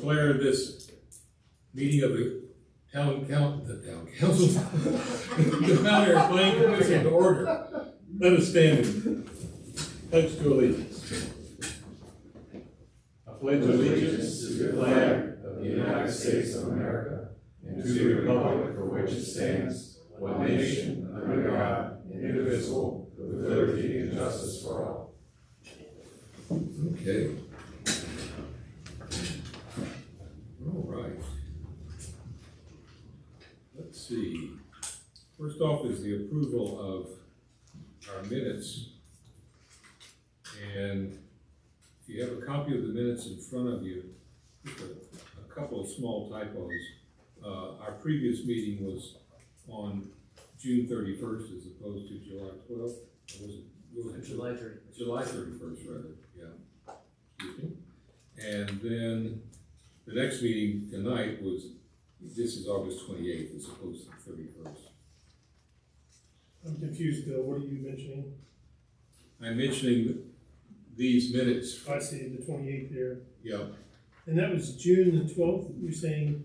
declare this meeting of the town council, the Mount Airy Planning Commission to order. Let us stand and pledge to allegiance. I pledge allegiance to the flag of the United States of America and to the republic for which it stands, one nation, under God, indivisible, with liberty and justice for all. Okay. All right. Let's see. First off is the approval of our minutes. And if you have a copy of the minutes in front of you, just a couple of small typos. Our previous meeting was on June 31st as opposed to July 12th. Was it July 31st? July 31st, rather, yeah. Excuse me. And then the next meeting tonight this is August 28th as opposed to the 31st. I'm confused, Bill. What are you mentioning? I'm mentioning these minutes. I see the 28th there. Yeah. And that was June the 12th. You're saying,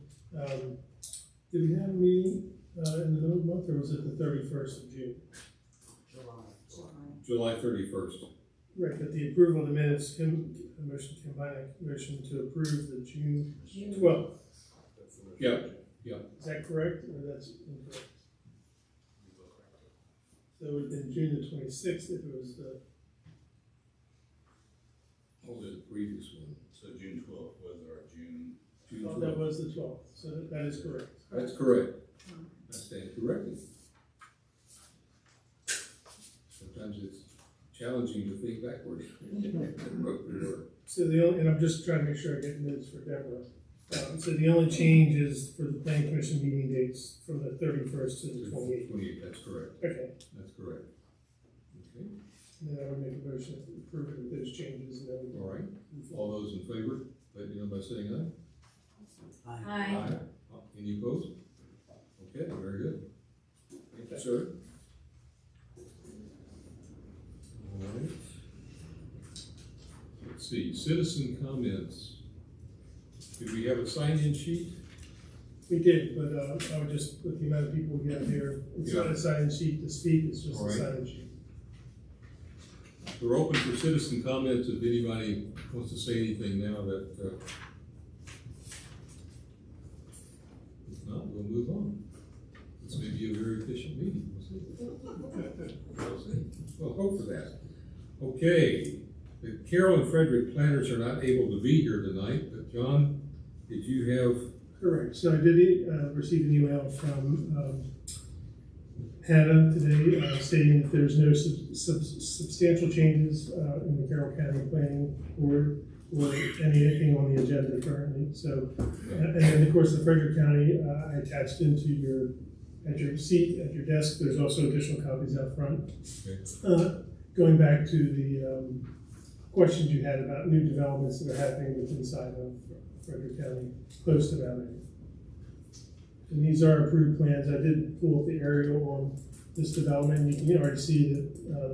did we have a meeting in the middle of the month, or was it the 31st of June? July 31st. Right, but the approval of the minutes, motion to approve the June 12th. Yep. Is that correct, or that's incorrect? So it would have been June the 26th if it was the... What was the previous one? So June 12th was our June. Oh, that was the 12th, so that is correct. That's correct. I stand corrected. Sometimes it's challenging to think backward. So and I'm just trying to make sure I get notes for Deborah. So the only change is for the planning commission meeting dates from the 31st to the 28th. 28th, that's correct. Okay. That's correct. Okay. And then I would make a motion to approve it with those changes. And then all right. All those in favor, let me know by saying aye. Aye. Aye. Any opposed? Okay, very good. Thank you, sir. All right. Let's see, citizen comments. Did we have a sign-in sheet? we did, but I would just, with the amount of people we have here, it's not a sign-in sheet to speak, it's just a sign-in sheet. We're open for citizen comments if anybody wants to say anything now that, if not, we'll move on. This may be a very efficient meeting. We'll see. We'll see. Well, hope for that. Okay, the Carroll and Frederick planners are not able to be here tonight, but John, did you have? Correct. So I did receive an email from Hannah today stating that there's no substantial changes in the Carroll County Planning Board or anything on the agenda currently. So, and then of course the Frederick County, I attached into at your seat, at your desk, there's also additional copies out front. Okay. Going back to the questions you had about new developments that are happening within inside of Frederick County, close to Mount Airy. And these are approved plans. I did pull up the aerial on this development. You can already see that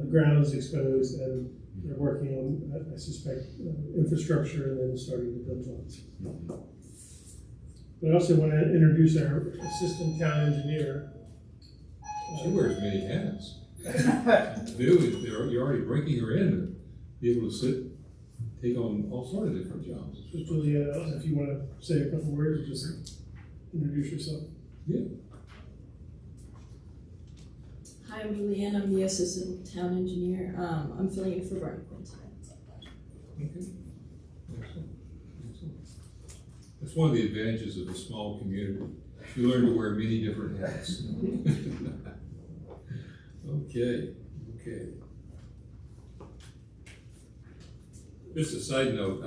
the ground is exposed and they're working on, I suspect, infrastructure and then starting to build lots. But I also want to introduce our assistant town engineer. She wears many hats. You're already breaking her in to be able to take on all sorts of different jobs. So Julia, if you want to say a couple words, just introduce yourself. Yeah. Hi, I'm Julianne. I'm the assistant town engineer. I'm filling in for Brian Quinn today. Okay. Excellent. Excellent. That's one of the advantages of a small community. You learn to wear many different hats. Okay. Okay. Just a side note,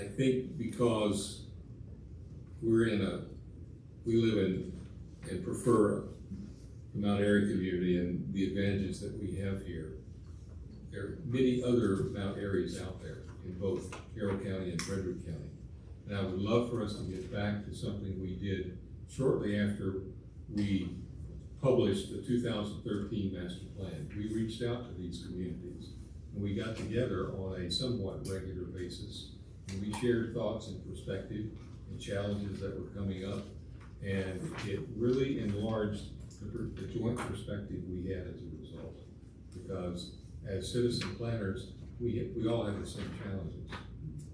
I think because we live in and prefer the Mount Airy community and the advantages that we have here. There are many other Mount Airies out there in both Carroll County and Frederick County. And I would love for us to get back to something we did shortly after we published the 2013 master plan. We reached out to these communities and we got together on a somewhat regular basis and we shared thoughts and perspective and challenges that were coming up. And it really enlarged the joint perspective we had as a result. Because as citizen planners, we all have the same challenges.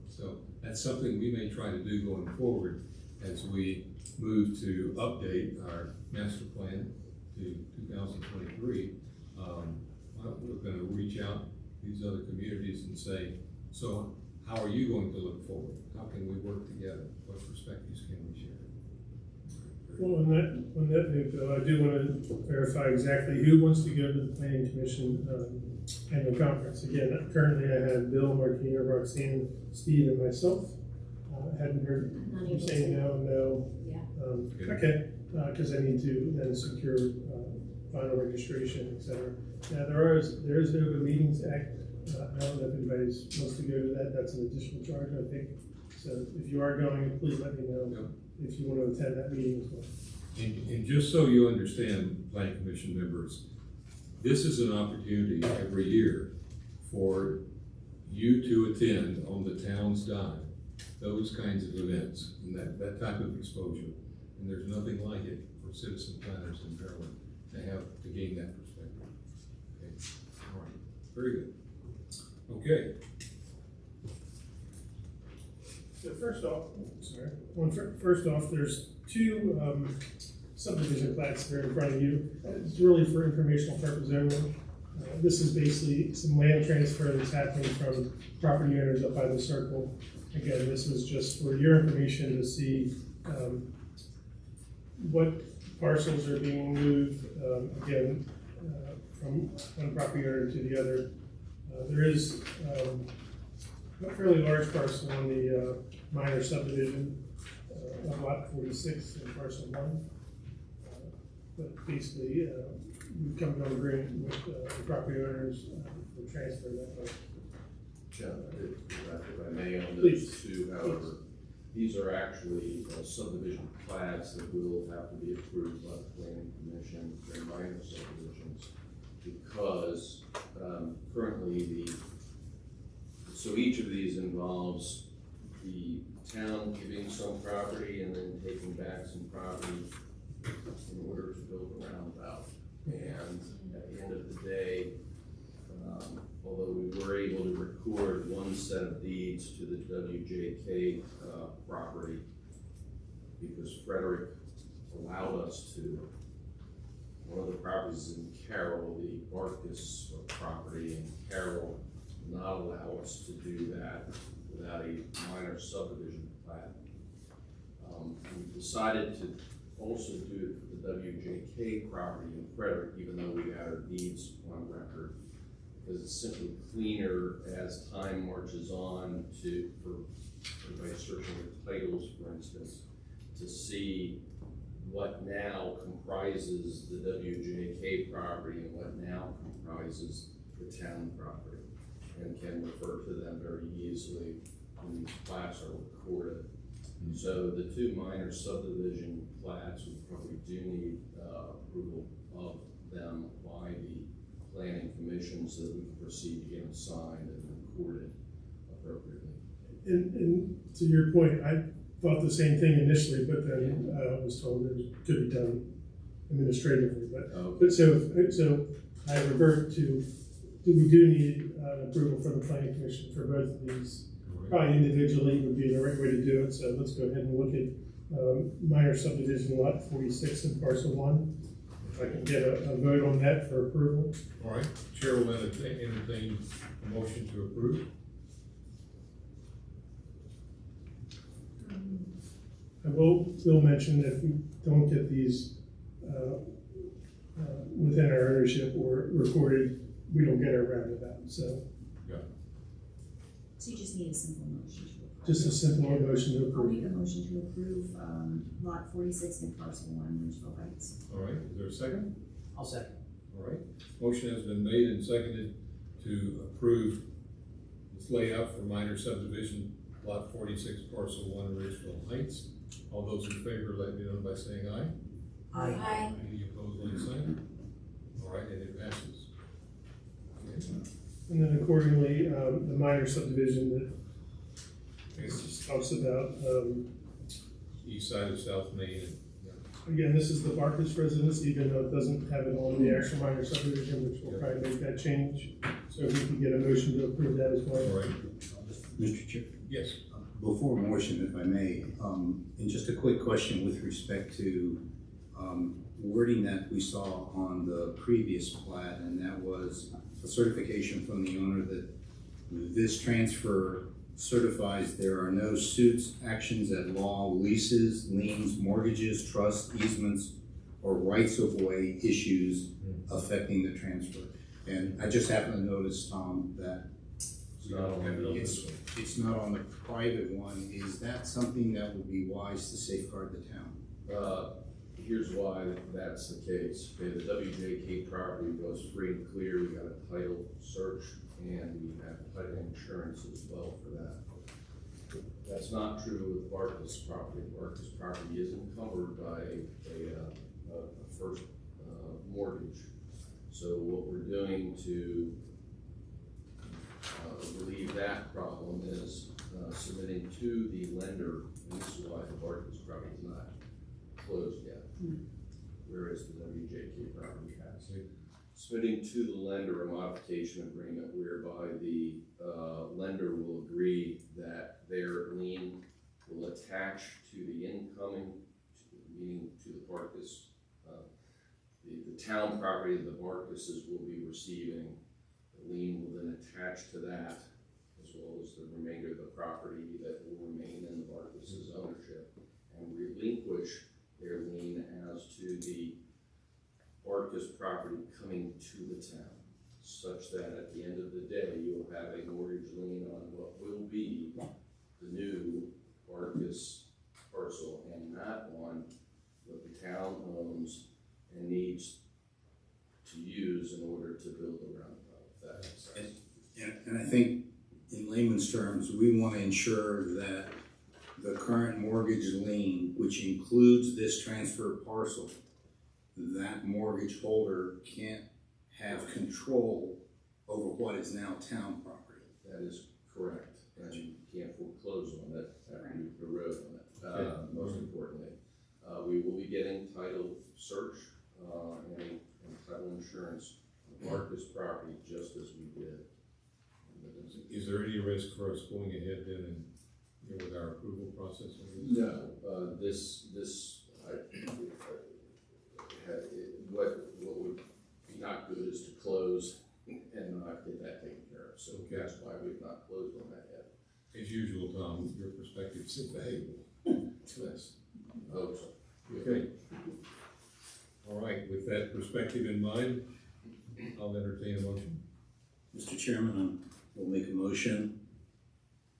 So that's something we may try to do going forward as we move to update our master plan to 2023. We're gonna reach out to these other communities and say, so how are you going to look forward? How can we work together? What perspectives can we share? Well, on that note, though, I do want to verify exactly who wants to go to the planning commission annual conference. Again, currently I have Bill, Martina, Roxanne, Steve, and myself. Hadn't heard you saying no. Yeah. Okay, because I need to then secure final registration, et cetera. Now, there is an Open Meetings Act. I don't know if anybody wants to go to that. That's an additional charge, I think. So if you are going, please let me know. Yep. If you want to attend that meeting as well. And just so you understand, planning commission members, this is an opportunity every year for you to attend on the town's dime, those kinds of events, and that type of exposure. And there's nothing like it for citizen planners in Maryland to gain that perspective. Okay, all right, very good. Okay. So first off, there's two subdivision plats that are in front of you. It's really for informational purposes only. This is basically some land transfer that's happening from property owners up by the circle. Again, this was just for your information to see what parcels are being moved, from one property owner to the other. There is a fairly large parcel on the minor subdivision of lot 46 in parcel 1. But basically, we've come to an agreement with the property owners to transfer that way. If I may on Please. those two, however, these are actually subdivision plats that will have to be approved by the planning commission for minor subdivisions, because currently so each of these involves the town giving some property and then taking back some property in order to build a roundabout. And at the end of the day, although we were able to record one set of deeds to the WJK property, because Frederick allowed us to, one of the properties in Carroll, the Barkus property in Carroll, not allow us to do that without a minor subdivision plat. We decided to also do it for the WJK property in Frederick, even though we got our deeds on record, because it's simply cleaner as time marches on for everybody searching the titles, for instance, to see what now comprises the WJK property and what now comprises the town property, and can refer to them very easily when these plats are recorded. So the two minor subdivision plats, we probably do need approval of them by the planning commission so that we can proceed to get them signed and recorded appropriately. And to your point, I thought the same thing initially, but then was told it could be done administratively. But so I revert to, we do need approval from the planning commission for both of these. Probably individually would be the right way to do it. So let's go ahead and look at minor subdivision lot 46 in parcel 1. If I can get a vote on that for approval. All right, Chair will entertain a motion to approve. I will still mention that if we don't get these within our ownership or recorded, we don't get our roundabout. So So you just need a simple motion to approve. just a simple motion to I'll make approve. a motion to approve lot 46 in parcel 1, Ridgeville Heights. All right, is there a second? I'll second. All right, motion has been made and seconded to approve this layout for minor subdivision, lot 46, parcel 1, Ridgeville Heights. All those in favor, let me know by saying aye. Aye. Any opposed, like sign? All right, and it passes. Okay. And then accordingly, the minor subdivision that It just talks about, East side of South Main. again, this is the Barkus residence, even though it doesn't have it on the actual minor subdivision, which will probably make that change. So if we can get a motion to approve that as well. All right, Mr. Chair, yes. before motion, if I may, and just a quick question with respect to wording that we saw on the previous plat, and that was a certification from the owner that this transfer certifies there are no suits, actions at law, leases, liens, mortgages, trusts, easements, or rights of way issues affecting the transfer. And I just happened to notice, Tom, that It's not on this one. it's not on the private one. Is that something that would be wise to safeguard the town? Here's why that's the case. Okay, the WJK property goes free and clear. We got a title search and we have title insurance as well for that. That's not true with Barkus property. Barkus property is encumbered by a first mortgage. So what we're doing to relieve that problem is submitting to the lender, and this is why the Barkus property is not closed yet, whereas the WJK property has. Submitting to the lender a modification agreement whereby the lender will agree that their lien will attach to the incoming, meaning to the Barkus, the town property that the Barkuses will be receiving. The lien will then attach to that, as well as the remainder of the property that will remain in the Barkuses' ownership, and relinquish their lien as to the Barkus property coming to the town, such that at the end of the day, you'll have a mortgage lien on what will be the new Barkus parcel, and not on what the town owns and needs to use in order to build a roundabout, if that makes sense. And I think in layman's terms, we want to ensure that the current mortgage lien, which includes this transfer parcel, that mortgage holder can't have control over what is now town property. That is correct, and you can't foreclose on it after you erode on it. Most importantly, we will be getting title search and title insurance on Barkus property, just as we did. Is there any risk for us going ahead then and, with our approval process on this? No, what would be not good is to close and not get that taken care of. So that's why we've not closed on that yet. As usual, Tom, your perspective is invaluable to us. I hope so. Okay. All right, with that perspective in mind, I'll entertain a motion. Mr. Chairman, I will make a motion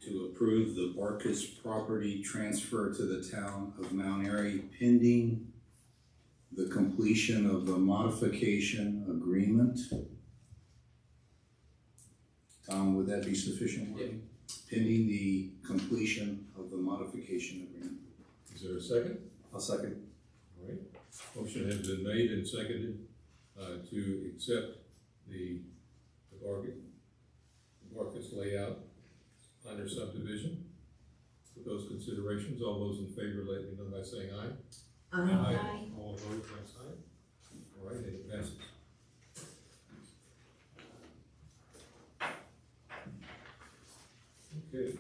to approve the Barkus property transfer to the town of Mount Airy pending the completion of the modification agreement. Tom, would that be sufficient? Yeah. Pending the completion of the modification agreement. Is there a second? I'll second. All right, motion has been made and seconded to accept the Barkus layout under subdivision. With those considerations, all those in favor, let me know by saying aye. Aye. All opposed, like sign. All right, it passes. Okay.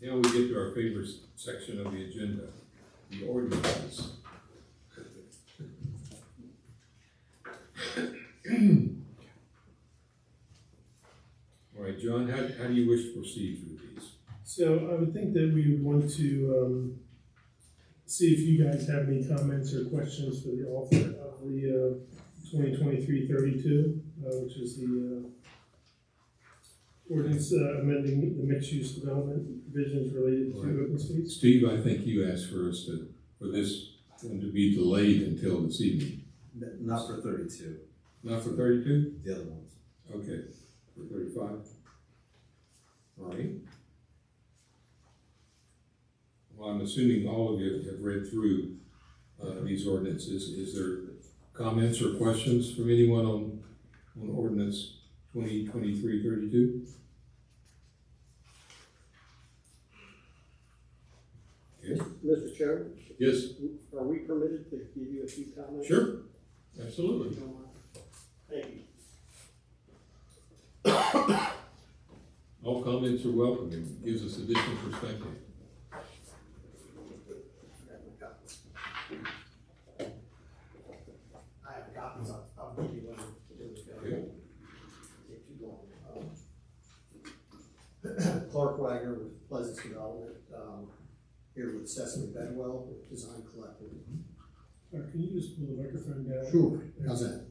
Now we get to our favorite section of the agenda, the ordinances. All right, John, how do you wish to proceed through these? So I would think that we would want to see if you guys have any comments or questions for the author of the 2023-32, which is the ordinance amending the mixed-use development provisions related to open space. Steve, I think you asked for us for this one to be delayed until this evening. Not for 32, Not for 32? the other ones. Okay, for 35? All right. Well, I'm assuming all of you have read through these ordinances. Is there comments or questions from anyone on on ordinance 2023-32? Okay, Mr. Chairman, yes, are we permitted to give you a few comments? sure, absolutely. Thank you. All comments are welcome, it gives us additional perspective. I have copies, I'll give you one. Okay. Take too long. Clark Wagner with Pleasance Development, here with Cecily Bedwell with Design Collective. Can you just pull the microphone down? Sure, how's that?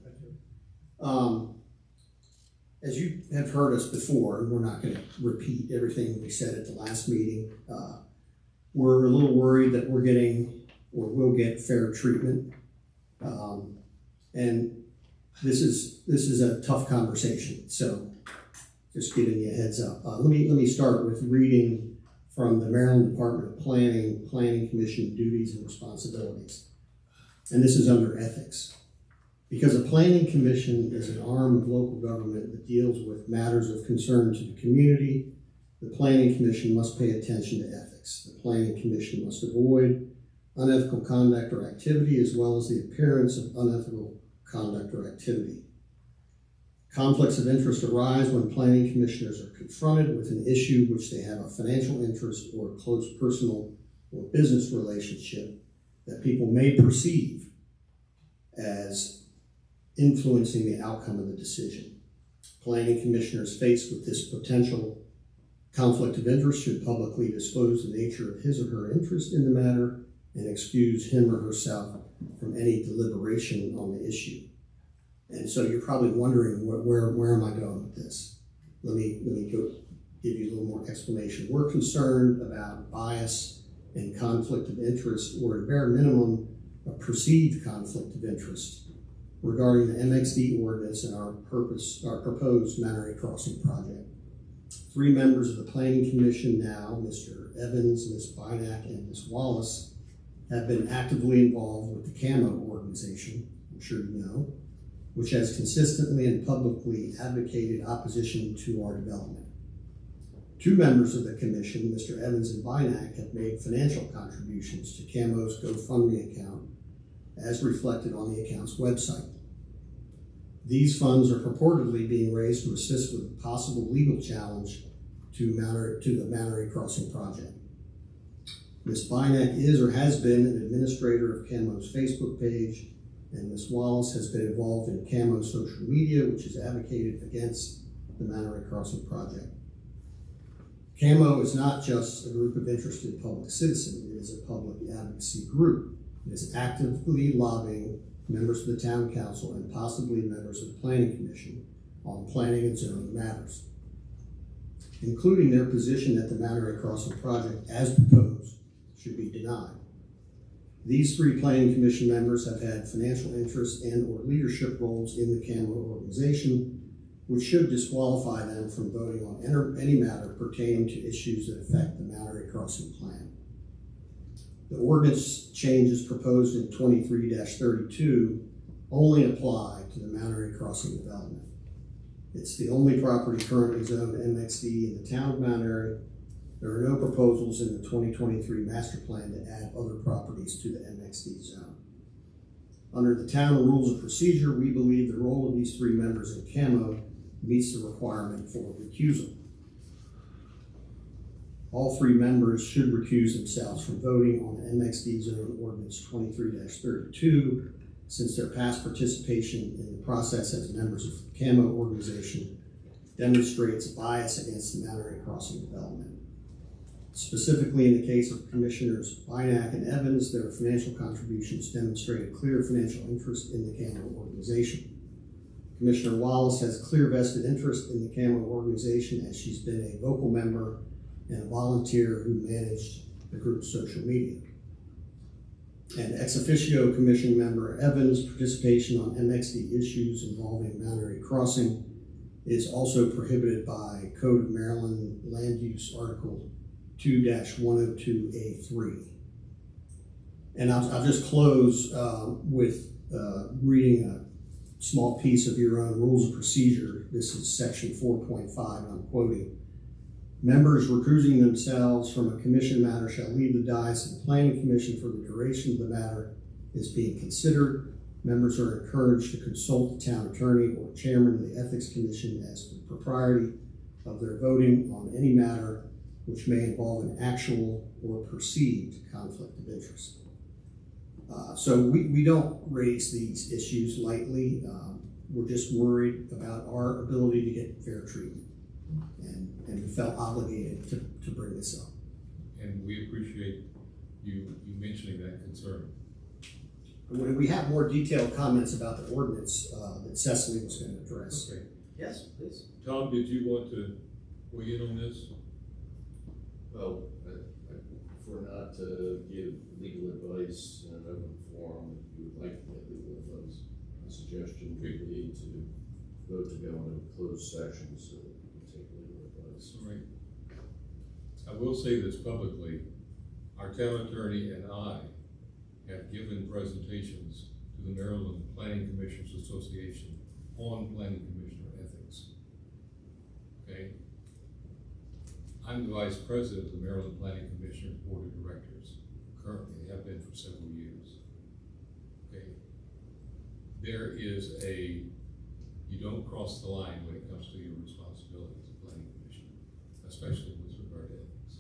As you have heard us before, and we're not going to repeat everything we said at the last meeting, we're a little worried that we're getting, or will get, fair treatment. And this is a tough conversation, so just giving you a heads up. Let me start with reading from the Maryland Department of Planning Commission duties and responsibilities. And this is under ethics. Because a planning commission is an arm of local government that deals with matters of concern to the community, the planning commission must pay attention to ethics. The planning commission must avoid unethical conduct or activity, as well as the appearance of unethical conduct or activity. Conflicts of interest arise when planning commissioners are confronted with an issue which they have a financial interest or a close personal or business relationship that people may perceive as influencing the outcome of the decision. Planning commissioners faced with this potential conflict of interest should publicly disclose the nature of his or her interest in the matter and excuse him or herself from any deliberation on the issue. And so you're probably wondering, where am I going with this? Let me give you a little more explanation. We're concerned about bias and conflict of interest, or at a bare minimum, a perceived conflict of interest regarding the MXD ordinance and our proposed Mannery Crossing project. 3 members of the Planning Commission now, Mr. Evans, Ms. Bynack, and Ms. Wallace, have been actively involved with the CAMO organization, I'm sure you know, which has consistently and publicly advocated opposition to our development. 2 members of the commission, Mr. Evans and Bynack, have made financial contributions to CAMO's GoFundMe account, as reflected on the account's website. These funds are purportedly being raised to assist with a possible legal challenge to the Mannery Crossing project. Ms. Bynack is or has been an administrator of CAMO's Facebook page, and Ms. Wallace has been involved in CAMO's social media, which has advocated against the Mannery Crossing project. CAMO is not just a group of interested public citizens, it is a public advocacy group. It is actively lobbying members of the town council and possibly members of the planning commission on planning and zoning matters, including their position that the Mannery Crossing project, as proposed, should be denied. These 3 planning commission members have had financial interest and or leadership roles in the CAMO organization, which should disqualify them from voting on any matter pertaining to issues that affect the Mannery Crossing plan. The ordinance changes proposed in 23-32 only apply to the Mannery Crossing development. It's the only property currently zoned MXD in the town of Mount Airy. There are no proposals in the 2023 master plan to add other properties to the MXD zone. Under the town rules of procedure, we believe the role of these 3 members in CAMO meets the requirement for recusal. All 3 members should recuse themselves from voting on the MXD zone ordinance 23-32, since their past participation in the process as members of the CAMO organization demonstrates bias against the Mannery Crossing development. Specifically, in the case of Commissioners Bynack and Evans, their financial contributions demonstrate a clear financial interest in the CAMO organization. Commissioner Wallace has clear vested interest in the CAMO organization, as she's been a vocal member and a volunteer who managed the group's social media. And ex officio commission member Evans' participation on MXD issues involving Mannery Crossing is also prohibited by Code of Maryland Land Use Article 2-102A3. And I'll just close with reading small piece of your own rules of procedure. This is section 4.5, I'm quoting. Members recusing themselves from a commission matter shall leave the dais of the planning commission for the duration of the matter is being considered. Members are encouraged to consult the town attorney or chairman of the ethics commission as to the propriety of their voting on any matter which may involve an actual or perceived conflict of interest. So we don't raise these issues lightly. We're just worried about our ability to get fair treatment. And we felt obligated to bring this up. And we appreciate you mentioning that concern. We have more detailed comments about the ordinance that Cecily was going to address. Okay. Yes, please. Tom, did you want to weigh in on this? Well, I prefer not to give legal advice in an open forum. If you would like to get legal advice, a suggestion would be to vote to go into a closed session so that you can take legal advice. All right. I will say this publicly. Our town attorney and I have given presentations to the Maryland Planning Commissioners Association on planning commissioner ethics. Okay? I'm the vice president of the Maryland Planning Commissioners Board of Directors. Currently, have been for several years. Okay? There is you don't cross the line when it comes to your responsibility as a planning commissioner, especially with regard to ethics.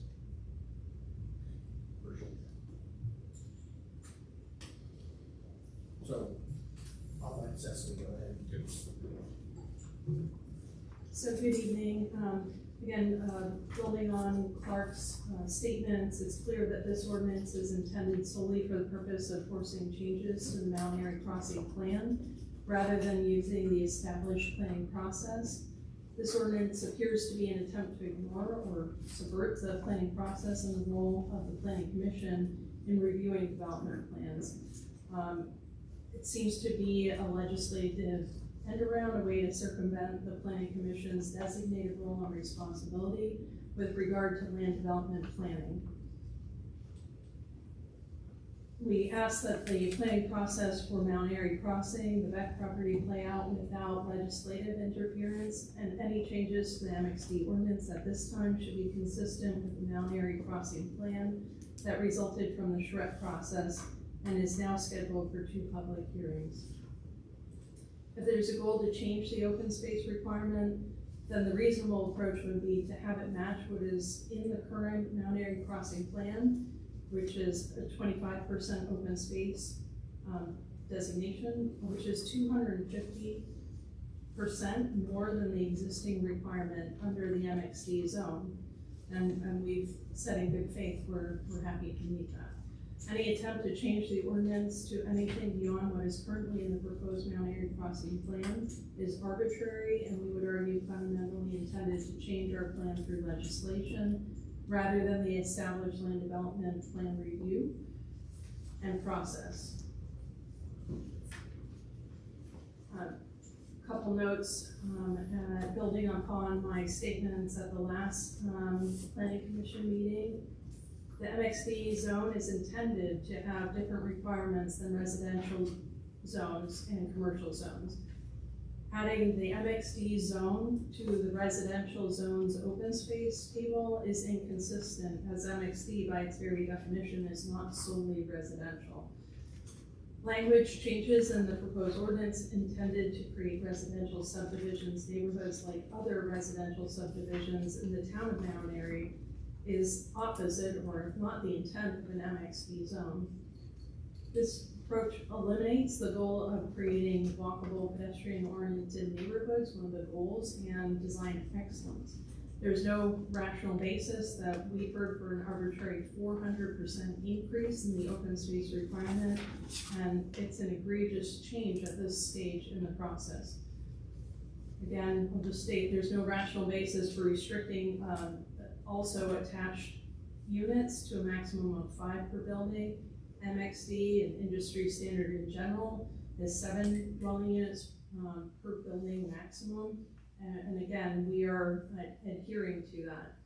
So I'll let Cecily go ahead. Okay. So good evening. Again, building on Clark's statements, it's clear that this ordinance is intended solely for the purpose of forcing changes to the Mount Airy Crossing plan, rather than using the established planning process. This ordinance appears to be an attempt to ignore or subvert the planning process and the role of the Planning Commission in reviewing development plans. It seems to be a legislative end around, a way to circumvent the Planning Commission's designated role and responsibility with regard to land development planning. We ask that the planning process for Mount Airy Crossing, the Beck property, play out without legislative interference, and any changes to the MXD ordinance at this time should be consistent with the Mount Airy Crossing plan that resulted from the SHREP process and is now scheduled for 2 public hearings. If there's a goal to change the open space requirement, then the reasonable approach would be to have it match what is in the current Mount Airy Crossing plan, which is a 25% open space designation, which is 250% more than the existing requirement under the MXD zone. And we've said in good faith, we're happy to meet that. Any attempt to change the ordinance to anything beyond what is currently in the proposed Mount Airy Crossing plan is arbitrary, and we would argue fundamentally intended to change our plan through legislation rather than the established land development plan review and process. Couple notes, building upon my statements at the last Planning Commission meeting. The MXD zone is intended to have different requirements than residential zones and commercial zones. Adding the MXD zone to the residential zone's open space table is inconsistent, as MXD by its very definition is not solely residential. Language changes in the proposed ordinance intended to create residential subdivisions, neighborhoods like other residential subdivisions in the town of Mount Airy is opposite or not the intent of an MXD zone. This approach eliminates the goal of creating walkable, pedestrian-oriented neighborhoods, one of the goals, and design excellence. There's no rational basis that we've heard for an arbitrary 400% increase in the open space requirement, and it's an egregious change at this stage in the process. Again, I'll just state there's no rational basis for restricting also attached units to a maximum of 5 per building. MXD and industry standard in general is 7 dwelling units per building maximum. And again, we are adhering to that.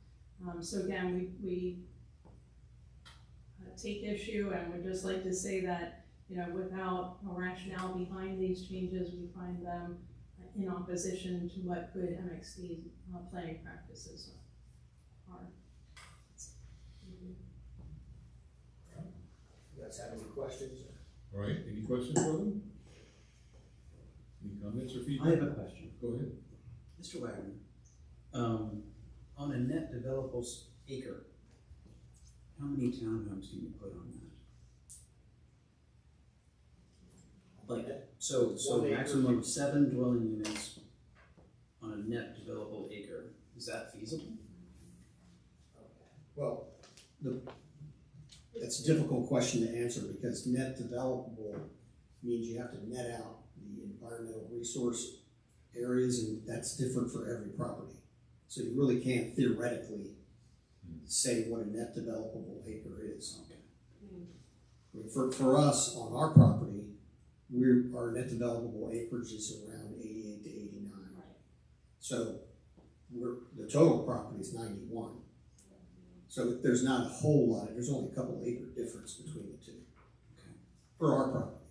So again, we take issue and would just like to say that without a rationale behind these changes, we find them in opposition to what good MXD planning practices are. You guys have any questions? All right, any questions for them? Any comments or I feedback? have a question. Go ahead. Mr. Wagner, on a net developable acre, how many townhomes can you put on that? Like, so 1 acre. maximum of 7 dwelling units on a net developable acre, is that feasible? Well, it's a difficult question to answer because net developable means you have to net out the environmental resource areas, and that's different for every property. So you really can't theoretically say what a net developable acre is. Okay. I mean, for us, on our property, our net developable acreage is around 88 to 89. So the total property is 91. So there's not a whole lot, there's only a couple acre difference between the two. Okay. For our property.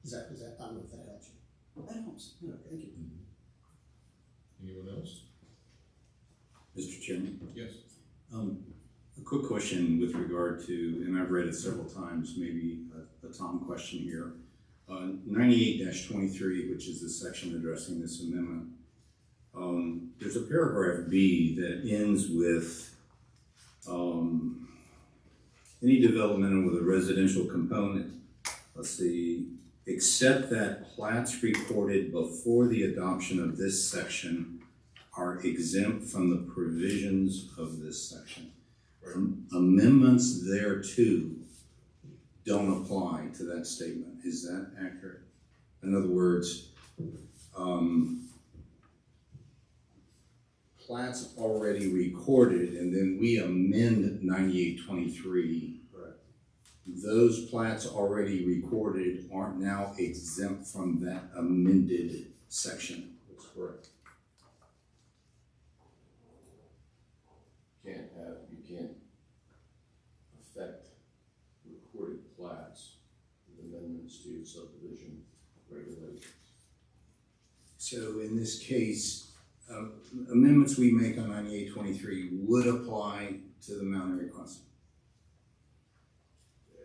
Is that, I don't know if that helps you. Well, that helps. Yeah, thank you. Anyone else? Mr. Chairman? Yes. A quick question with regard to, and I've read it several times, maybe a Tom question here. 98-23, which is the section addressing this amendment. There's a paragraph B that ends with any development with a residential component, let's see, except that plats recorded before the adoption of this section are exempt from the provisions of this section. Amendments thereto don't apply to that statement. Is that accurate? In other words, plats already recorded and then we amend 98-23. Correct. Those plats already recorded aren't now exempt from that amended section. That's correct. You can't affect recorded plats with amendments to subdivision regulations. So in this case, amendments we make on 98-23 would apply to the Mount Airy Crossing.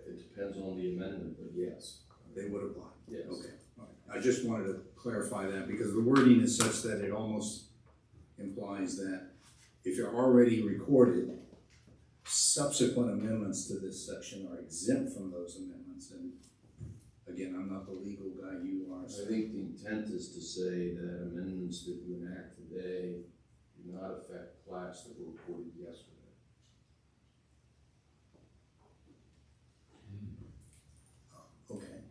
It depends on the amendment, but yes. They would apply. Yes. Okay. All right. I just wanted to clarify that because the wording is such that it almost implies that if you're already recorded, subsequent amendments to this section are exempt from those amendments. And again, I'm not the legal guy, you are. I think the intent is to say that amendments that you enact today do not affect plats that were recorded yesterday. Okay.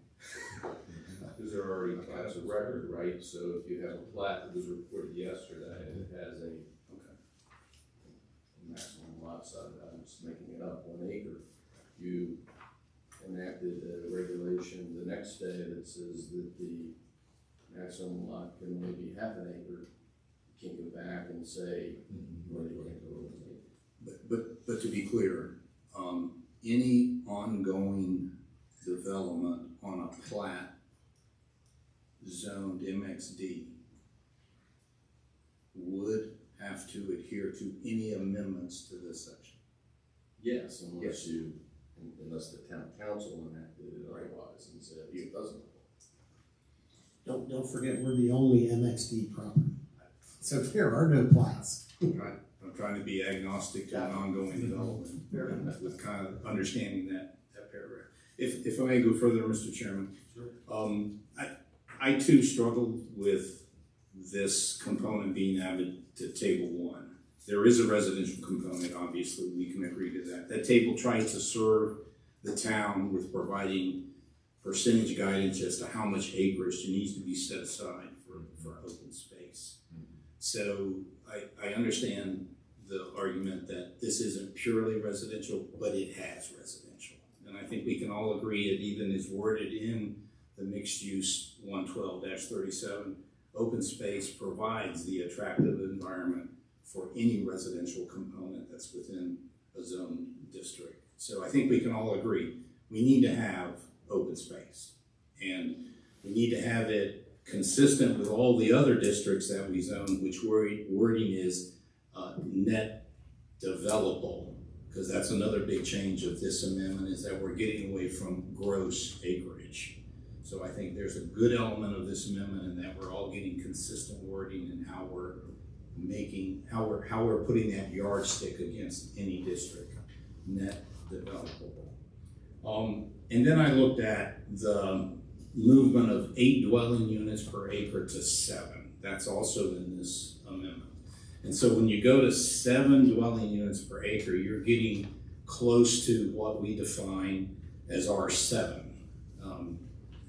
Because there are already plats of record, right? So if you have a plat that was recorded yesterday and it has a maximum lot size, I'm just making it up, 1 acre, you enacted a regulation the next day that says that the maximum lot can only be half an acre. You can't go back and say, well, you can't go over an acre. But to be clear, any ongoing development on a plat zoned MXD would have to adhere to any amendments to this section. Yes, unless the town council enacted it otherwise and said it doesn't. Don't forget, we're the only MXD property. So there are no plats. I'm trying to be agnostic to an ongoing development with kind of understanding that paragraph. If I may go further, Mr. Chairman. Sure. I too struggled with this component being added to table 1. There is a residential component, obviously, we can agree to that. That table tries to serve the town with providing percentage guidance as to how much acreage needs to be set aside for open space. So I understand the argument that this isn't purely residential, but it has residential. And I think we can all agree it even is worded in the mixed use 112-37. Open space provides the attractive environment for any residential component that's within a zone district. So I think we can all agree we need to have open space. And we need to have it consistent with all the other districts that we zone, which wording is net developable, because that's another big change of this amendment, is that we're getting away from gross acreage. So I think there's a good element of this amendment in that we're all getting consistent wording in how we're putting that yardstick against any district, net developable. And then I looked at the movement of 8 dwelling units per acre to 7. That's also in this amendment. And so when you go to 7 dwelling units per acre, you're getting close to what we define as R7.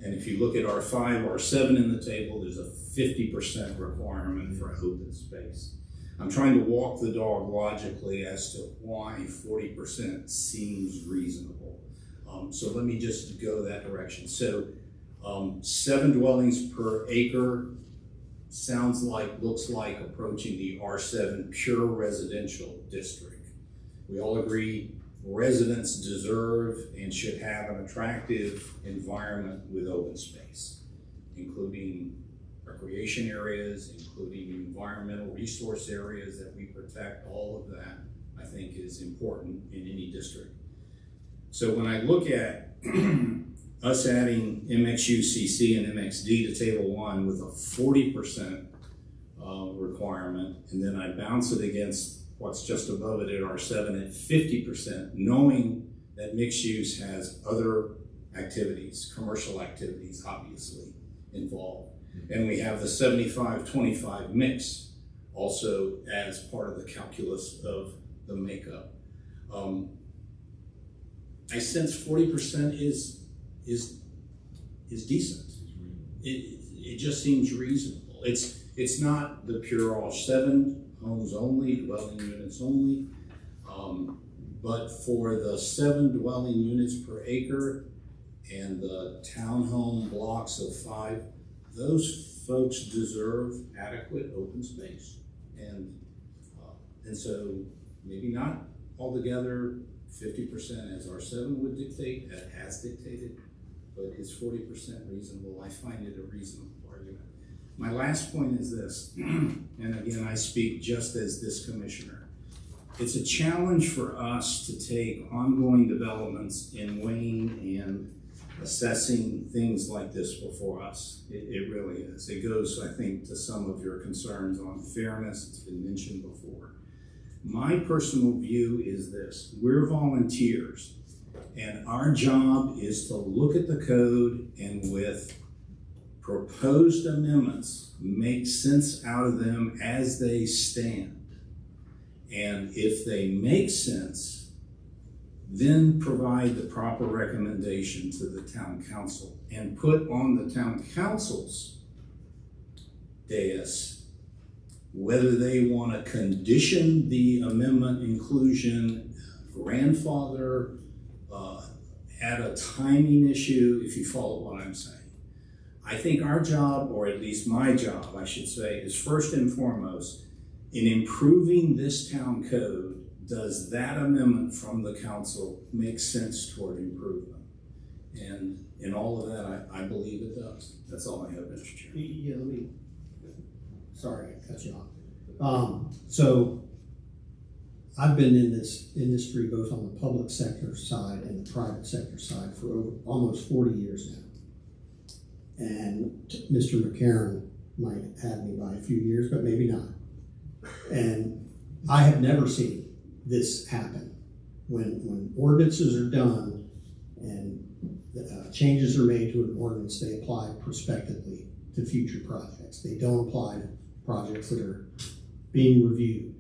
And if you look at R5, R7 in the table, there's a 50% requirement for open space. I'm trying to walk the dog logically as to why 40% seems reasonable. So let me just go that direction. So 7 dwellings per acre looks like approaching the R7 pure residential district. We all agree residents deserve and should have an attractive environment with open space, including recreation areas, including environmental resource areas that we protect. All of that, I think, is important in any district. So when I look at us adding MXU-CC and MXD to Table 1 with a 40% requirement, and then I bounce it against what's just above it at R7 at 50%, knowing that mixed use has other activities, commercial activities, obviously, involved. And we have the 75-25 mix also as part of the calculus of the makeup. I sense 40% is decent. It just seems reasonable. It's not the pure R7 homes only, dwelling units only, but for the 7 dwelling units per acre and the townhome blocks of 5, those folks deserve adequate open space. And so maybe not altogether 50% as R7 would dictate, that has dictated, but is 40% reasonable? I find it a reasonable argument. My last point is this, and again, I speak just as this commissioner. It's a challenge for us to take ongoing developments in weighing and assessing things like this before us. It really is. It goes, I think, to some of your concerns on fairness. It's been mentioned before. My personal view is this: we're volunteers, and our job is to look at the code and with proposed amendments make sense out of them as they stand. And if they make sense, then provide the proper recommendation to the town council and put on the town council's dais whether they want to condition the amendment inclusion, grandfather, add a timing issue, if you follow what I'm saying. I think our job, or at least my job, I should say, is first and foremost in improving this town code. Does that amendment from the council make sense toward improvement? And in all of that, I believe it does. That's all I have, Mr. Chair. Yeah, sorry, I cut you off. So I've been in this industry both on the public sector side and the private sector side for almost 40 years now. And Mr. McCarron might have me by a few years, but maybe not. And I have never seen this happen. When ordinances are done and changes are made to an ordinance, they apply prospectively to future projects. They don't apply to projects that are being reviewed,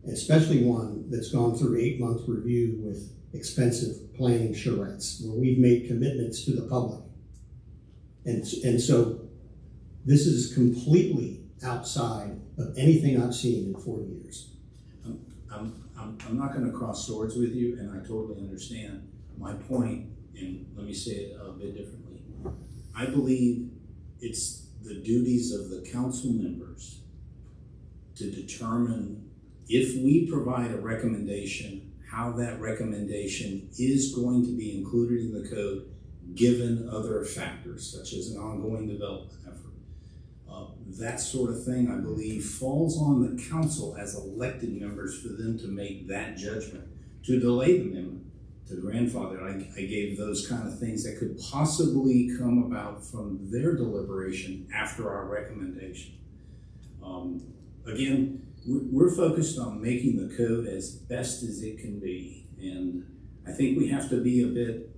especially one that's gone through 8-month review with expensive planning charrettes, where we've made commitments to the public. And so this is completely outside of anything I've seen in 40 years. I'm not going to cross swords with you, and I totally understand my point, and let me say it a bit differently. I believe it's the duties of the council members to determine, if we provide a recommendation, how that recommendation is going to be included in the code given other factors such as an ongoing development effort. That sort of thing, I believe, falls on the council as elected members for them to make that judgment. To delay the amendment, to grandfather, I gave those kind of things that could possibly come about from their deliberation after our recommendation. Again, we're focused on making the code as best as it can be, and I think we have to be a bit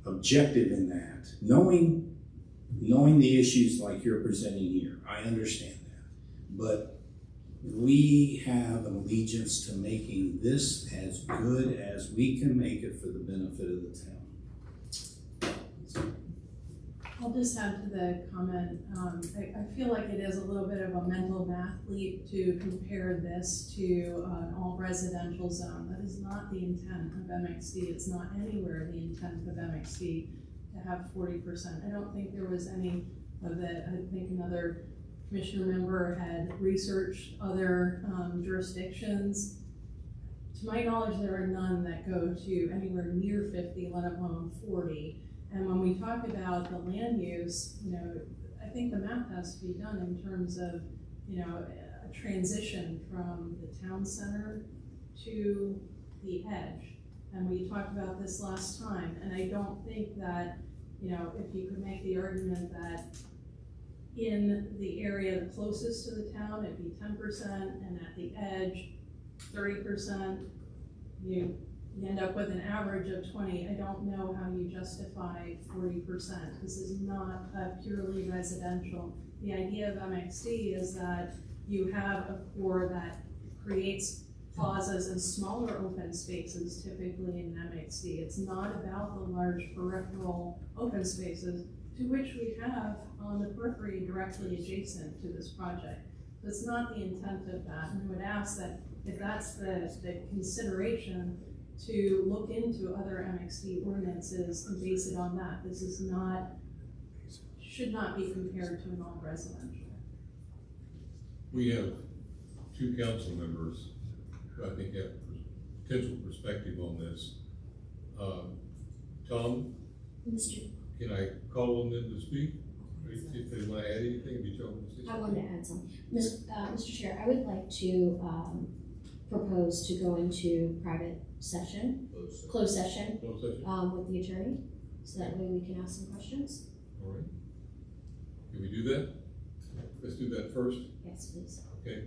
objective in that, knowing the issues like you're presenting here. I understand that, but we have an allegiance to making this as good as we can make it for the benefit of the town. I'll just add to the comment, I feel like it is a little bit of a mental math leap to compare this to an all residential zone. That is not the intent of MXD. It's not anywhere the intent of MXD to have 40%. I don't think there was any of it. I think another commissioner member had researched other jurisdictions. To my knowledge, there are none that go to anywhere near 50, let alone 40. And when we talk about the land use, I think the math has to be done in terms of, a transition from the town center to the edge. And we talked about this last time, and I don't think that, if you could make the argument that in the area the closest to the town, it'd be 10%, and at the edge, 30%, you end up with an average of 20. I don't know how you justify 40%. This is not a purely residential. The idea of MXD is that you have a core that creates plazas and smaller open spaces typically in MXD. It's not about the large peripheral open spaces to which we have on the periphery directly adjacent to this project. So it's not the intent of that. And I would ask that if that's the consideration, to look into other MXD ordinances and base it on that. This is not, should not be compared to an all residential. We have two council members who I think have potential perspective on this. Tom, can I call on them to speak? If they want to add anything, if you tell them to speak. I wanted to add some. Mr. Chair, I would like to propose to go into private session, closed session, with the attorney, so that way we can ask some questions. All right. Can we do that? Let's do that first. Yes, please. Okay.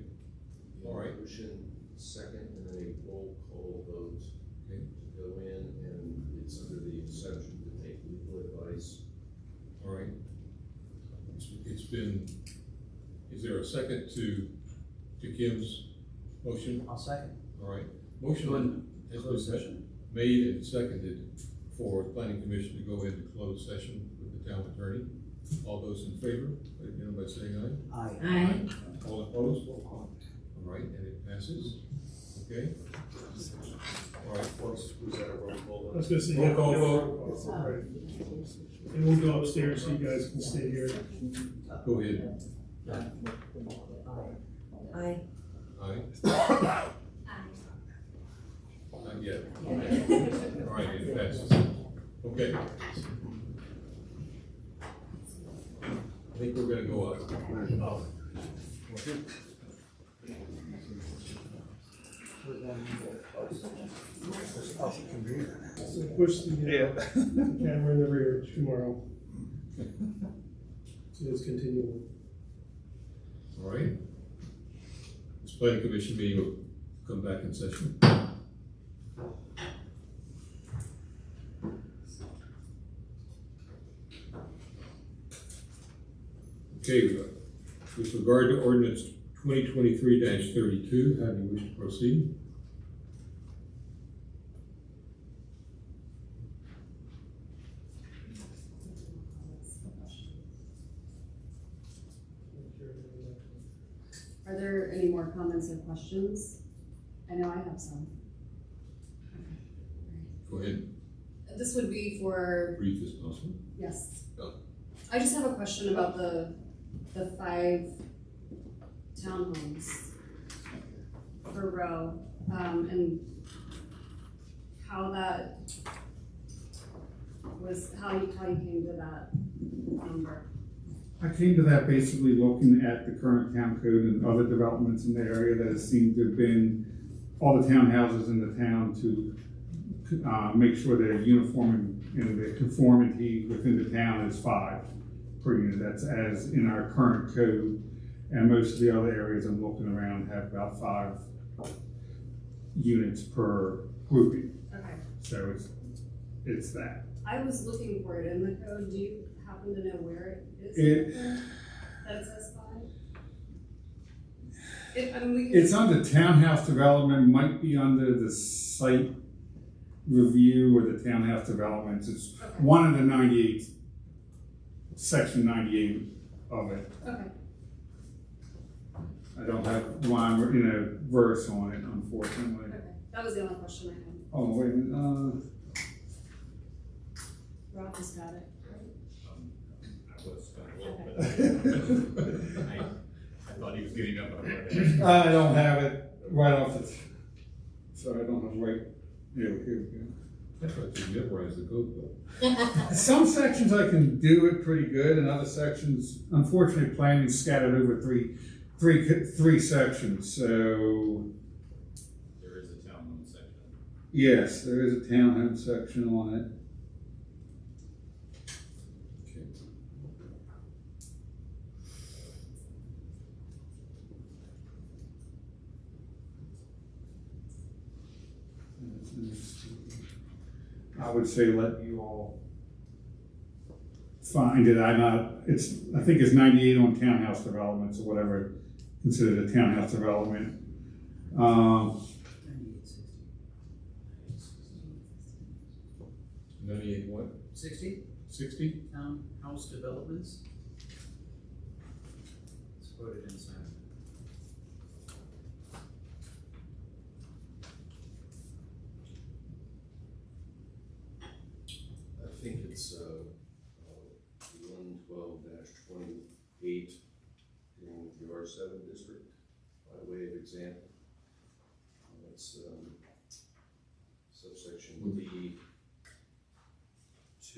All right. Motion second, and then a roll call vote. Okay. To go in, and it's under the exception to take legal advice. All right. It's been, is there a second to Kim's motion? I'll second. All right. Motion has been made and seconded for the planning commission to go into closed session with the town attorney. All those in favor, let it know by saying aye. Aye. Aye. All opposed? All right, and it passes. Okay. All right. Was that a roll call? I was gonna say. Roll call yeah, vote. right. And we'll go upstairs so you guys can stay here. Go ahead. Aye. Aye. Not yet. All right, it passes. Okay. I think we're gonna go up. So push the camera in the rear tomorrow. So it's continuing. All right. This planning commission meeting will come back in session. Okay, with regard to ordinance 2023-32, how do you wish to proceed? Are there any more comments or questions? I know I have some. Go ahead, This would be for, brief as possible. yes. Go. I just have a question about the 5 townhomes per row, and how that, was how you came to that number. I came to that basically looking at the current town code and other developments in the area that have seemed to have been all the townhouses in the town to make sure they're uniform and the conformity within the town is 5 per unit. That's as in our current code. And most of the other areas I'm looking around have about 5 units per grouping. Okay. So it's that. I was looking for it in the code. Do you happen to know where it is? That it says 5? I mean, we can. It's under townhouse development, might be under the site review or the townhouse developments. It's Okay. one of the 98, section 98 of it. Okay. I don't have line, verse on it, unfortunately. Okay. That was the only question I had. Oh, wait a minute, Rob has got it. I was gonna look, but I thought he was getting up on it. I don't have it right off the, sorry, I don't have right, here we go. That's what you memorize the code book. Some sections I can do it pretty good, and other sections, unfortunately, planning's scattered over three sections, so There is a townhome section. yes, there is a townhome section on it. Okay. I would say let you all find it. I think it's 98 on townhouse developments or whatever considered a townhouse development. 98 what? 60 60? townhouse developments. It's quoted inside. I think it's 112-28 in the R7 district, by way of example. That's subsection D2,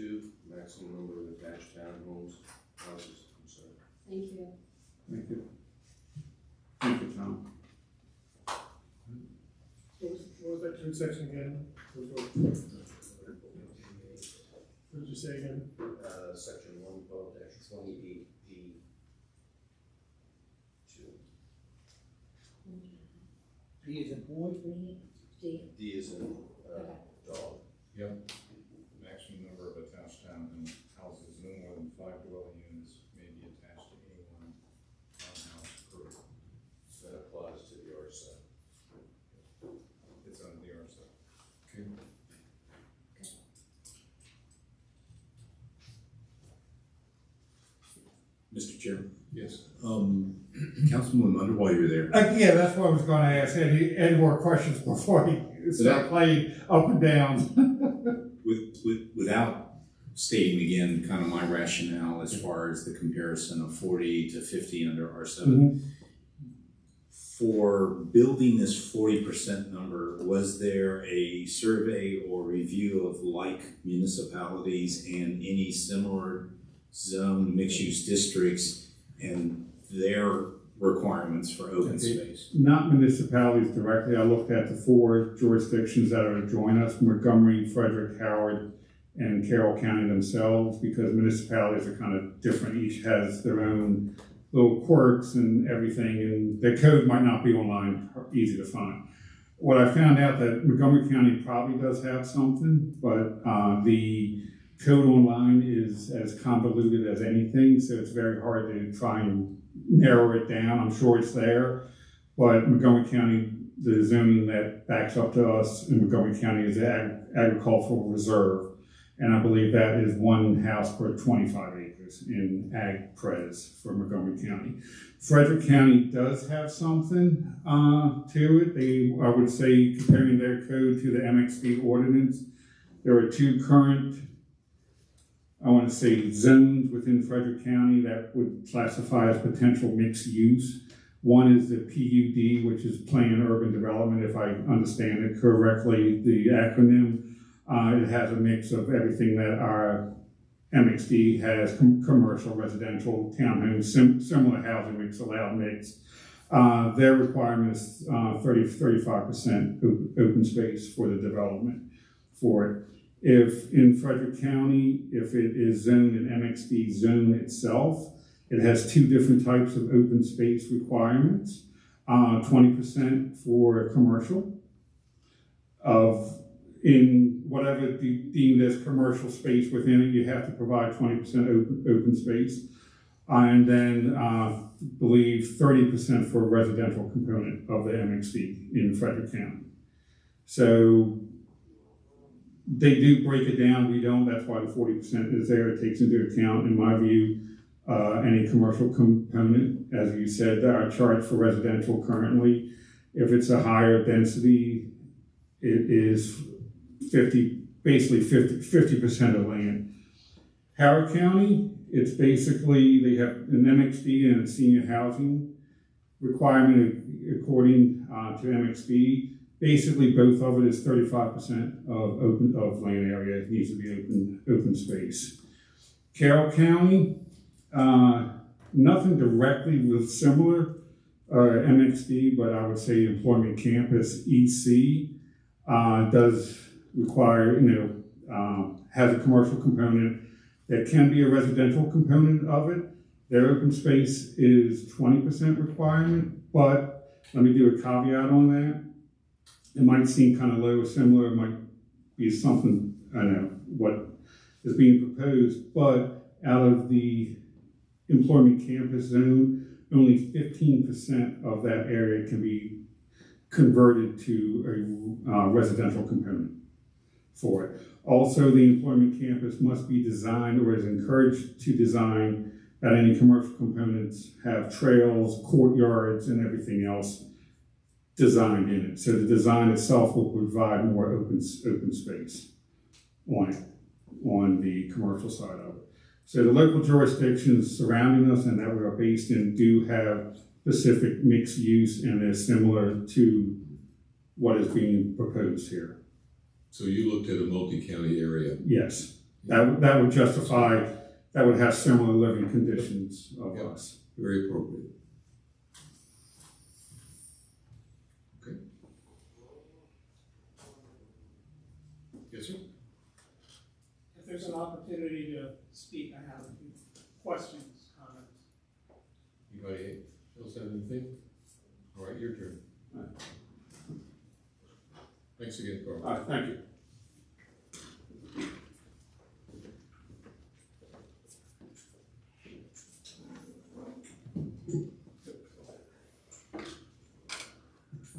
maximum number of attached townhomes, houses, I'm sorry. Thank you. Thank you. Thank you, Tom. What was that third section again? What did you say again? Section 112-28 D2. D is in boy. D is in dog. Yep. Maximum number of attached townhouses, no more than 5 dwelling units may be attached to any one townhouse per. That applies to the R7. It's under the R7. Okay. Mr. Chairman. Yes. Councilwoman Munder, while you're there. Yeah, that's what I was gonna ask. Any more questions before he start playing up and down? Without stating again kind of my rationale as far as the comparison of 40 to 50 under R7. Mm-hmm. For building this 40% number, was there a survey or review of like municipalities and any similar zone mixed-use districts and their requirements for open space? Not municipalities directly. I looked at the 4 jurisdictions that are adjoin us: Montgomery, Frederick, Howard, and Carroll County themselves, because municipalities are kind of different. Each has their own little quirks and everything, and their code might not be online easy to find. What I found out that Montgomery County probably does have something, but the code online is as convoluted as anything, so it's very hard to try and narrow it down. I'm sure it's there, but Montgomery County, the zoning that backs up to us in Montgomery County is agricultural reserve, and I believe that is 1 house per 25 acres in ag pres for Montgomery County. Frederick County does have something to it. I would say, comparing their code to the MXD ordinance, there are 2 current, I want to say, zones within Frederick County that would classify as potential mixed use. One is the PUD, which is Planned Urban Development, if I understand it correctly, the acronym. It has a mix of everything that our MXD has, commercial, residential, townhomes, similar housing mix, allowed mix. Their requirement is 35% open space for the development for it. If in Frederick County, if it is zoned in MXD zone itself, it has two different types of open space requirements. 20% for commercial, in whatever deemed as commercial space within it, you have to provide 20% open space. And then I believe 30% for a residential component of the MXD in Frederick County. So they do break it down, we don't, that's why the 40% is there. It takes into account, in my view, any commercial component. As you said, our charge for residential currently, if it's a higher density, it is 50% of land. Howard County, it's basically, they have an MXD and a senior housing requirement according to MXD. Basically, both of it is 35% of land area. It needs to be open space. Carroll County, nothing directly with similar MXD, but I would say Employment Campus EC does require, has a commercial component that can be a residential component of it. Their open space is 20% requirement, but let me do a caveat on that. It might seem kind of low or similar, it might be something, I don't know, what is being proposed, but out of the employment campus zone, only 15% of that area can be converted to a residential component for it. Also, the employment campus must be designed or is encouraged to design that any commercial components have trails, courtyards, and everything else designed in it. So the design itself will provide more open space on the commercial side of it. So the local jurisdictions surrounding us and that we are based in do have specific mixed use, and they're similar to what is being proposed here. So you looked at a multi-county area? Yes, that would justify, that would have similar living conditions of us. Very appropriate. Okay. Yes, sir? If there's an opportunity to speak, I have a few questions, comments. Anybody else have anything? All right, your turn. All right. Thanks again, Carl. All right, thank you.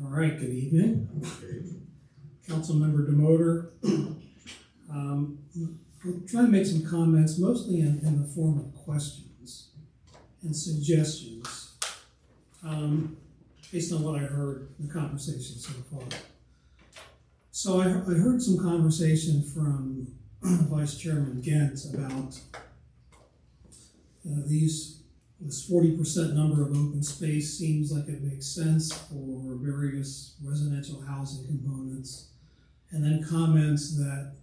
All right, good evening. Councilmember Demoter. I'll try to make some comments, mostly in the form of questions and suggestions, based on what I heard in the conversation so far. So I heard some conversation from Vice Chairman Gent about this 40% number of open space seems like it makes sense for various residential housing components, and then comments that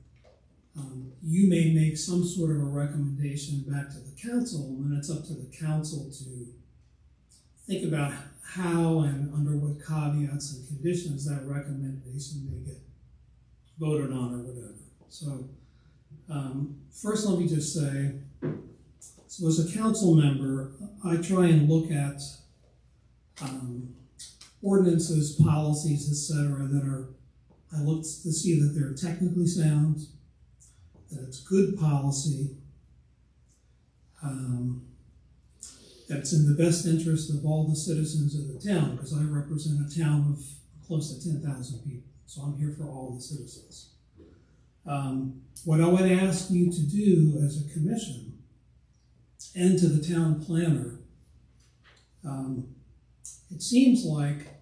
you may make some sort of a recommendation back to the council, and it's up to the council to think about how and under what caveats and conditions that recommendation may get voted on or whatever. So first let me just say, so as a council member, I try and look at ordinances, policies, etc. I look to see that they're technically sound, that it's good policy, that it's in the best interest of all the citizens of the town, because I represent a town of close to 10,000 people, so I'm here for all the citizens. What I would ask you to do as a commission and to the town planner, it seems like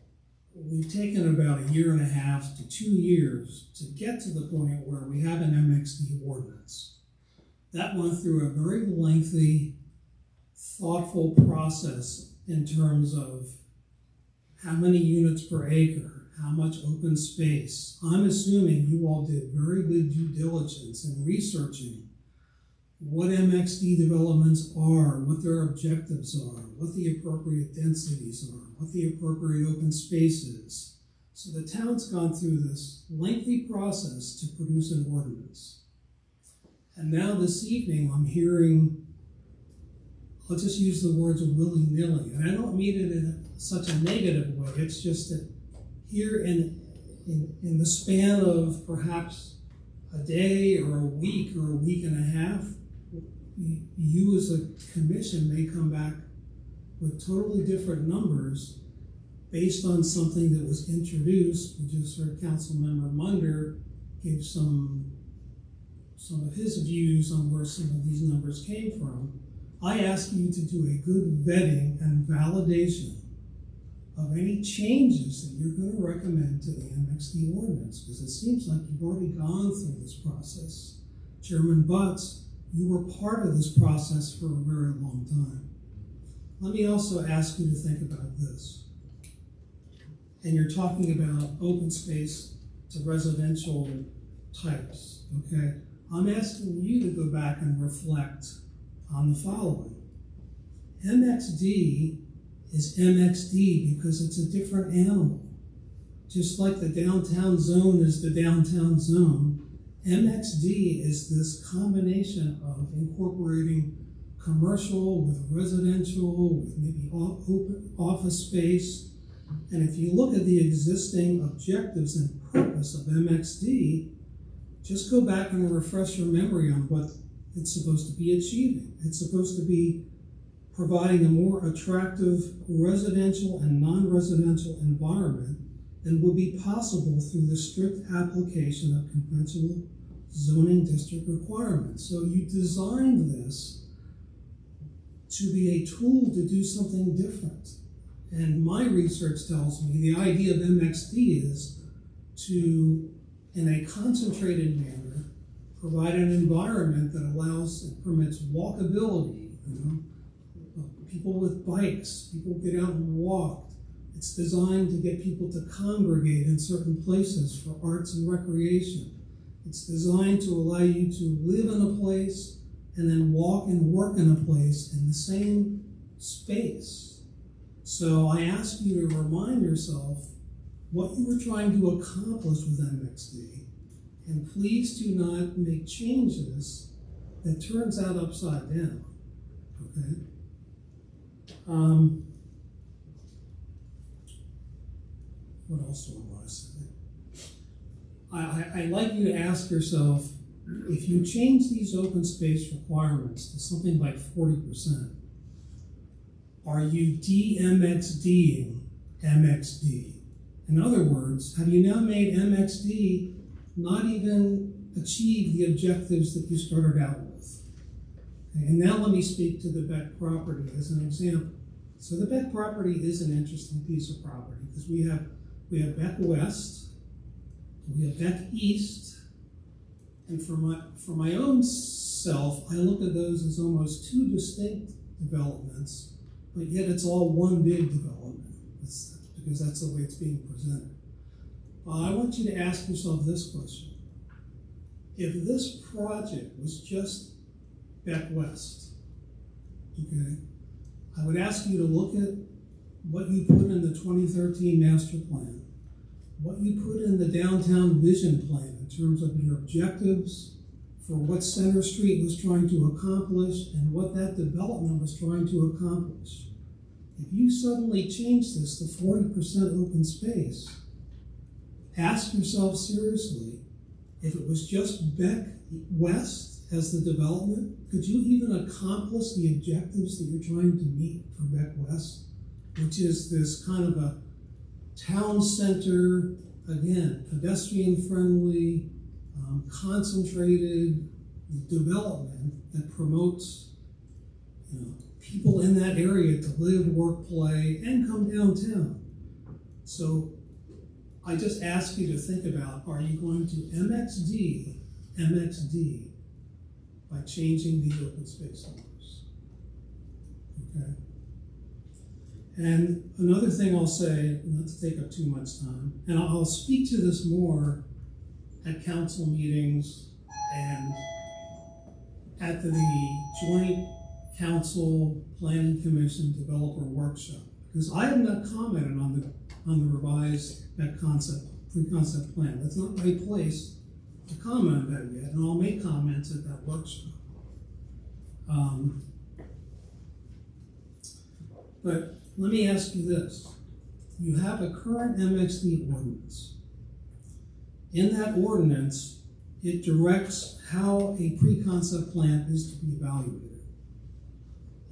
we've taken about 1.5 years to 2 years to get to the point where we have an MXD ordinance. That went through a very lengthy, thoughtful process in terms of how many units per acre, how much open space. I'm assuming you all did very good due diligence in researching what MXD developments are, what their objectives are, what the appropriate densities are, what the appropriate open space is. So the town's gone through this lengthy process to produce an ordinance. And now this evening I'm hearing, I'll just use the words willy-nilly, and I don't mean it in such a negative way. It's just that here in the span of perhaps a day or a week and a half, you as a commission may come back with totally different numbers based on something that was introduced. We just heard Councilmember Munder give some of his views on where some of these numbers came from. I ask you to do a good vetting and validation of any changes that you're going to recommend to the MXD ordinance, because it seems like you've already gone through this process. Chairman Butts, you were part of this process for a very long time. Let me also ask you to think about this. And you're talking about open space to residential types, okay? I'm asking you to go back and reflect on the following. MXD is MXD because it's a different animal. Just like the downtown zone is the downtown zone, MXD is this combination of incorporating commercial with residential, with maybe open office space. And if you look at the existing objectives and purpose of MXD, just go back and refresh your memory on what it's supposed to be achieving. It's supposed to be providing a more attractive residential and non-residential environment than would be possible through the strict application of conventional zoning district requirements. So you designed this to be a tool to do something different. And my research tells me the idea of MXD is to, in a concentrated manner, provide an environment that allows and permits walkability. People with bikes, people get out and walk. It's designed to get people to congregate in certain places for arts and recreation. It's designed to allow you to live in a place and then walk and work in a place in the same space. So I ask you to remind yourself what you were trying to accomplish with MXD, and please do not make changes that turns out upside down, okay? What else do I want to say? I'd like you to ask yourself, if you change these open space requirements to something like 40%, are you de-MXDing MXD? In other words, have you now made MXD not even achieve the objectives that you started out with? Okay, and now let me speak to the Beck property as an example. So the Beck property is an interesting piece of property because we have Beck West, we have Beck East, and for my own self, I look at those as almost two distinct developments, but yet it's all one big development. Because that's the way it's being presented. I want you to ask yourself this question. If this project was just Beck West, okay, I would ask you to look at what you put in the 2013 master plan, what you put in the downtown vision plan in terms of your objectives for what Center Street was trying to accomplish and what that development was trying to accomplish. If you suddenly change this to 40% open space, ask yourself seriously, if it was just Beck West as the development, could you even accomplish the objectives that you're trying to meet for Beck West, which is this kind of a town center, again, pedestrian-friendly, concentrated development that promotes, people in that area to live, work, play, and come downtown. So I just ask you to think about, are you going to MXD by changing the open space numbers? Okay? And another thing I'll say, not to take up too much time, and I'll speak to this more at council meetings and at the joint council planning commission developer workshop, because I have not commented on the revised pre-concept plan. That's not my place to comment on that yet, and I'll make comments at that workshop. But let me ask you this. You have a current MXD ordinance. In that ordinance, it directs how a pre-concept plan is to be evaluated.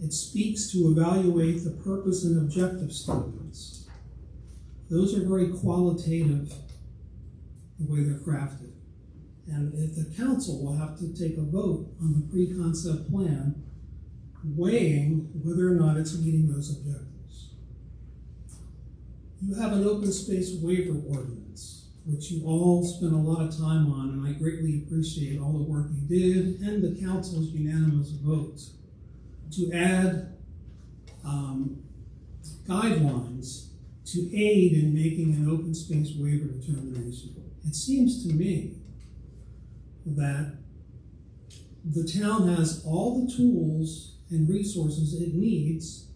It speaks to evaluate the purpose and objective statements. Those are very qualitative, the way they're crafted. And if the council will have to take a vote on the pre-concept plan, weighing whether or not it's meeting those objectives. You have an open space waiver ordinance, which you all spent a lot of time on, and I greatly appreciate all the work you did and the council's unanimous vote to add guidelines to aid in making an open space waiver determination. It seems to me that the town has all the tools and resources it needs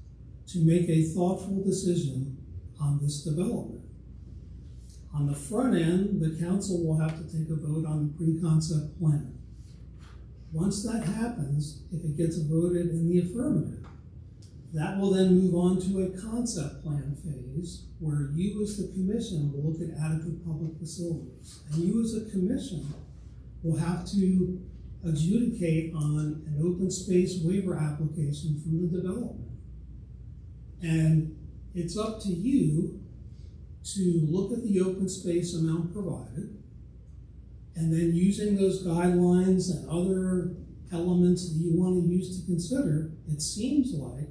to make a thoughtful decision on this development. On the front end, the council will have to take a vote on the pre-concept plan. Once that happens, if it gets voted in the affirmative, that will then move on to a concept plan phase where you as the commission will look at adequate public facilities. And you as a commission will have to adjudicate on an open space waiver application from the development. And it's up to you to look at the open space amount provided, and then using those guidelines and other elements that you want to use to consider, it seems like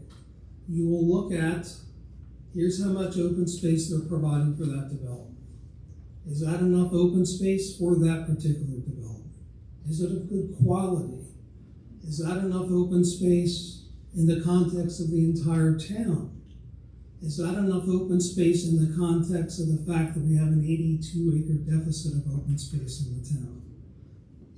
you will look at, here's how much open space they're providing for that development. Is that enough open space for that particular development? Is it of good quality? Is that enough open space in the context of the entire town? Is that enough open space in the context of the fact that we have an 82-acre deficit of open space in the town?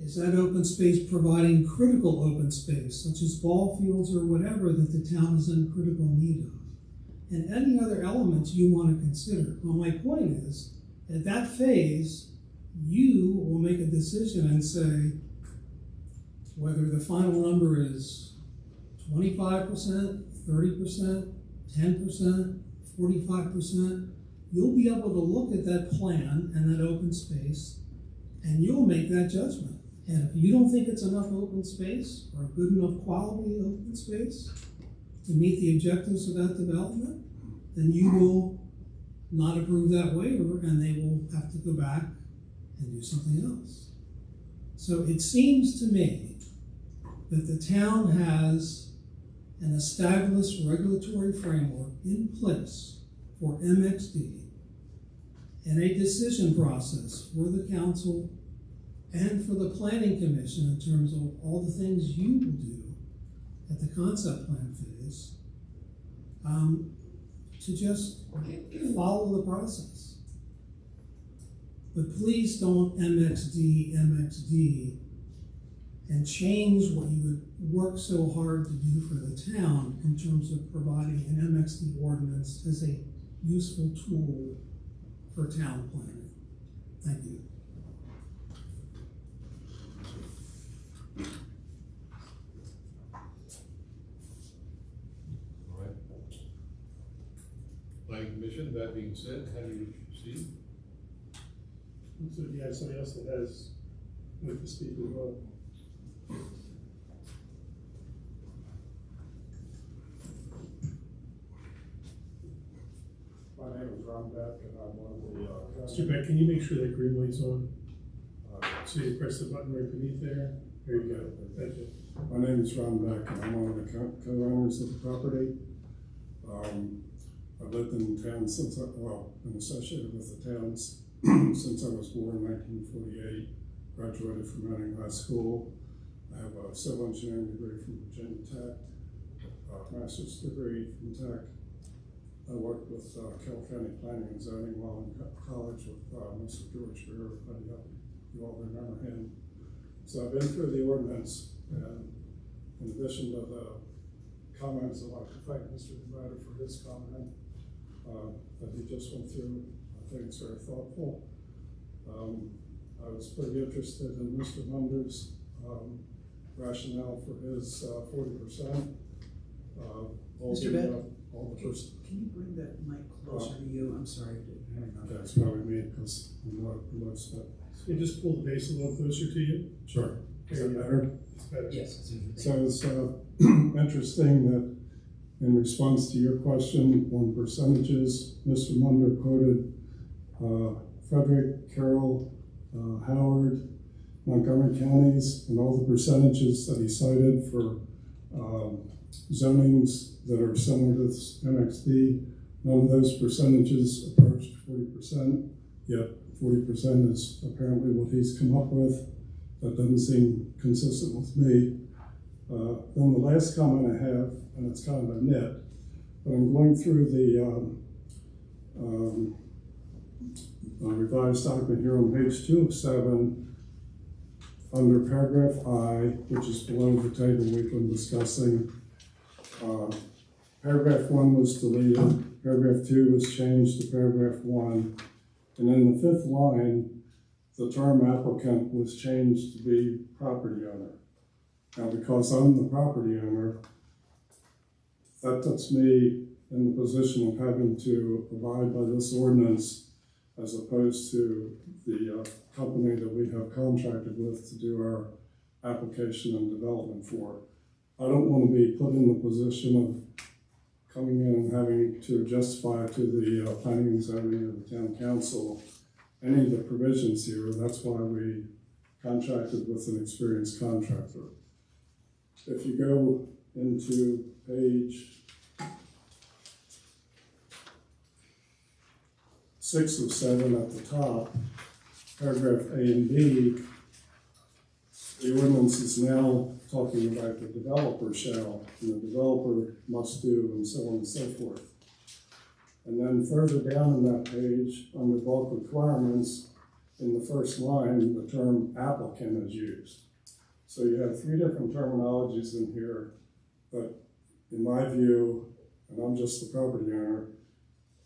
Is that open space providing critical open space, such as ball fields or whatever that the town is in critical need of? And any other elements you want to consider. Well, my point is, at that phase, you will make a decision and say whether the final number is 25%, 30%, 10%, 45%, you'll be able to look at that plan and that open space, and you'll make that judgment. And if you don't think it's enough open space or good enough quality open space to meet the objectives of that development, then you will not approve that waiver and they will have to go back and do something else. So it seems to me that the town has an established regulatory framework in place for MXD and a decision process for the council and for the planning commission in terms of all the things you will do at the concept plan phase to just follow the process. But please don't MXD and change what you would work so hard to do for the town in terms of providing an MXD ordinance as a useful tool for town planning. Thank you. All right. Planning Commission, that being said, how do you proceed? So do you have somebody else that has, with the speak as well? My name is Ron Beck, and I'm one of the. Mr. Beck, can you make sure that green light's on? So you press the button right beneath there. There you go. Thank you. My name is Ron Beck, and I'm one of the co-owners of the property. I've lived in town since been associated with the towns since I was born in 1948. Graduated from Manning High School. I have a civil engineering degree from Virginia Tech, a master's degree from Tech. I worked with Carroll County Planning and Zoning while in college with Mr. George Greer. You all remember him. So I've been through the ordinance, and in addition to the comments, I'd like to thank Mr. Ryder for his comment that he just went through. I think it's very thoughtful. I was pretty interested in Mr. Munder's rationale for his 40%. Mr. Beck, all the first. can you bring that mic closer to you? I'm sorry. That's probably me because I'm not close, but. So you just pull the base a little closer to you? Sure. Is that better? It's better. Yes. So it's interesting that in response to your question on percentages, Mr. Munder quoted Frederick, Carroll, Howard, Montgomery counties, and all the percentages that he cited for zonings that are similar to this MXD. None of those percentages approached 40%, yet 40% is apparently what he's come up with. That doesn't seem consistent with me. Then the last comment I have, and it's kind of a nit, but I'm going through the revised document here on page 2 of 7, under paragraph I, which is below the table we've been discussing. Paragraph 1 was deleted, paragraph 2 was changed to paragraph 1, and in the 5th line, the term applicant was changed to be property owner. Now, because I'm the property owner, that puts me in the position of having to abide by this ordinance as opposed to the company that we have contracted with to do our application and development for. I don't want to be put in the position of coming in and having to justify to the planning and zoning of the town council any of the provisions here. That's why we contracted with an experienced contractor. If you go into page 6 of 7 at the top, paragraph A and B, the ordinance is now talking about the developer shall, and the developer must do, and so on and so forth. And then further down in that page, under bulk requirements, in the first line, the term applicant is used. So you have 3 different terminologies in here, but in my view, and I'm just the property owner,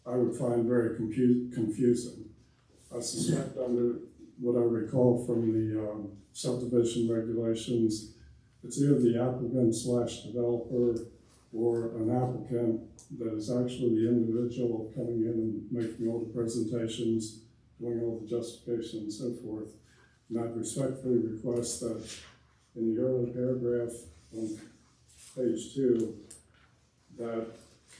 I would find very confusing. I suspect under what I recall from the subdivision regulations, it's either the applicant / developer or an applicant that is actually the individual coming in and making all the presentations, doing all the justification and so forth. And I'd respectfully request that in the early paragraph on page 2, that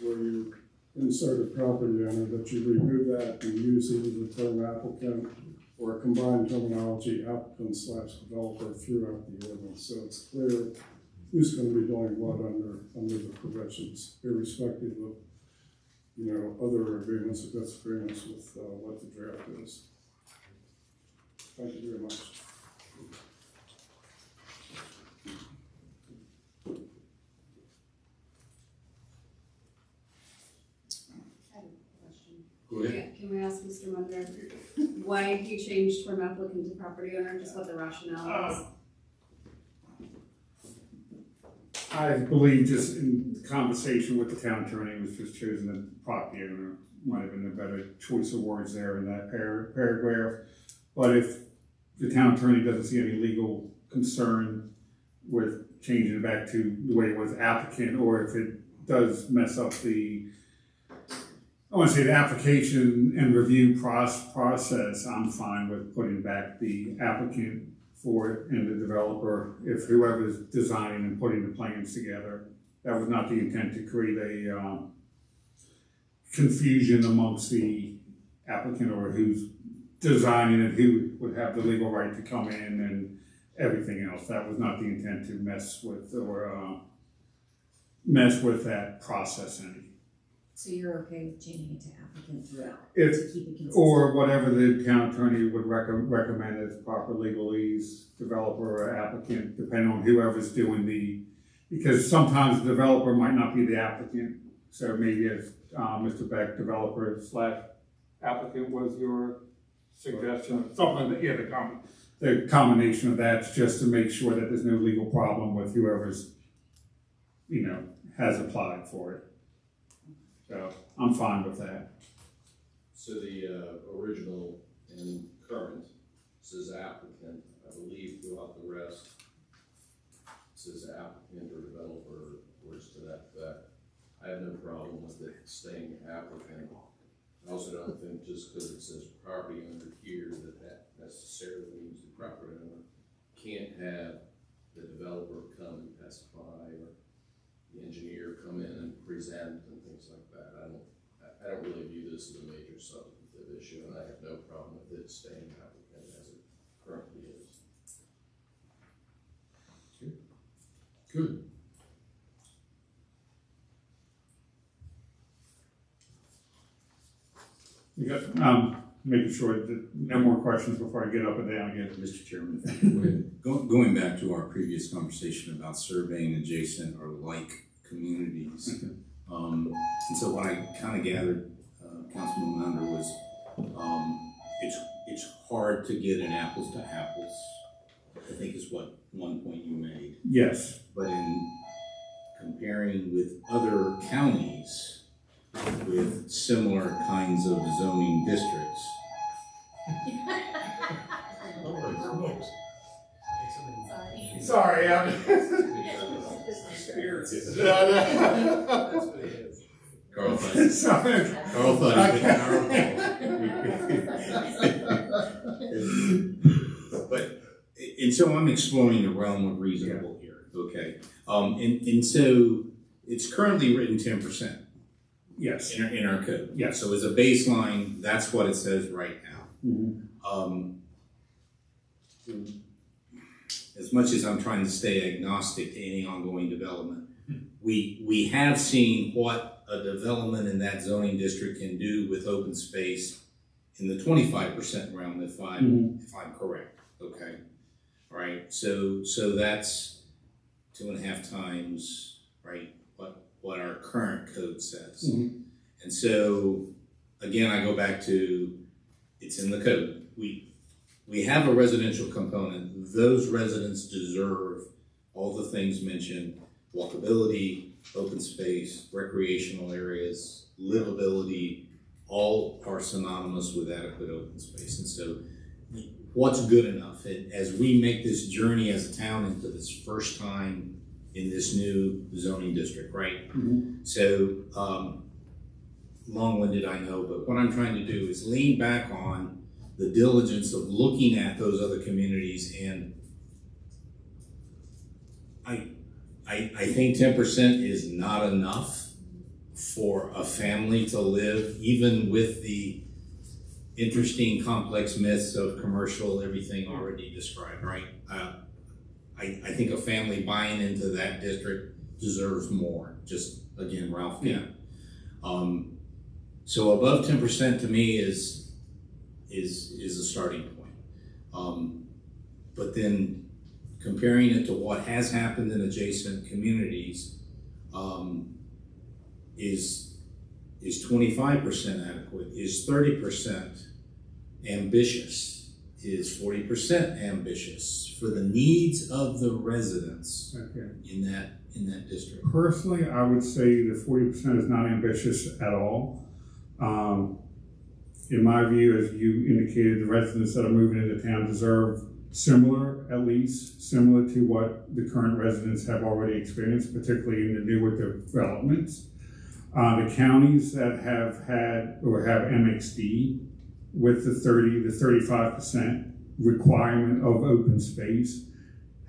where you insert a property owner, that you remove that and use either the term applicant or a combined terminology applicant / developer throughout the ordinance. So it's clear who's going to be doing what under the provisions, irrespective of, other agreements or disagreements with what the draft is. Thank you very much. Can we ask Mr. Munder why he changed from applicant to property owner, just what the rationale is? I believe just in conversation with the town attorney was just choosing the property owner. Might have been a better choice of words there in that paragraph. But if the town attorney doesn't see any legal concern with changing it back to the way it was applicant, or if it does mess up the application and review process, I'm fine with putting back the applicant for it and the developer, if whoever's designing and putting the plans together. That was not the intent to create a confusion amongst the applicant or who's designing it, who would have the legal right to come in and everything else. That was not the intent to mess with that process any. So you're okay with changing it to applicant throughout? If, to keep it consistent? or whatever the town attorney would recommend as proper legalese, developer or applicant, depending on whoever's doing because sometimes the developer might not be the applicant. So maybe if, Mr. Beck, developer / applicant was your suggestion, something that, yeah, the combination of that's just to make sure that there's no legal problem with whoever's, has applied for it. So I'm fine with that. So the original and current says applicant, I believe throughout the rest says applicant or developer, words to that effect. I have no problem with it staying applicant. I also don't think just because it says property owner here that necessarily means the property owner can't have the developer come and testify or the engineer come in and present and things like that. I don't really view this as a major substantive issue, and I have no problem with it staying applicant as it currently is. Good. You got, making sure that no more questions before I get up and down again. Mr. Chairman, if I could, going back to our previous conversation about surveying adjacent or like communities. And so what I kind of gathered, Councilman Under, was it's hard to get an apples to apples, I think is what one point you made. Yes. But in comparing with other counties with similar kinds of zoning districts, sorry, I'm Carl thought he but, and so I'm exploring the realm of reasonable here, okay? And so it's currently written 10%. Yes. In our code. Yes. So as a baseline, that's what it says right now. Mm-hmm. As much as I'm trying to stay agnostic to any ongoing development, we have seen what a development in that zoning district can do with open space in the 25% realm, if I'm correct. Okay. All right. So that's 2.5 times, right, what our current code says. Mm-hmm. And so again, I go back to it's in the code. We have a residential component. Those residents deserve all the things mentioned: walkability, open space, recreational areas, livability, all are synonymous with adequate open space. And so what's good enough? As we make this journey as a town into this first time in this new zoning district, right? Mm-hmm. So long-winded, I know, but what I'm trying to do is lean back on the diligence of looking at those other communities, and I think 10% is not enough for a family to live, even with the interesting complex myths of commercial, everything already described, right? I think a family buying into that district deserves more. Just again, Ralph. Yeah. So above 10% to me is a starting point. But then comparing it to what has happened in adjacent communities, is 25% adequate? Is 30% ambitious? Is 40% ambitious for the needs of the residents in that district? Personally, I would say the 40% is not ambitious at all. In my view, as you indicated, the residents that are moving into town deserve similar to what the current residents have already experienced, particularly in the newer developments. The counties that have had or have MXD with the 35% requirement of open space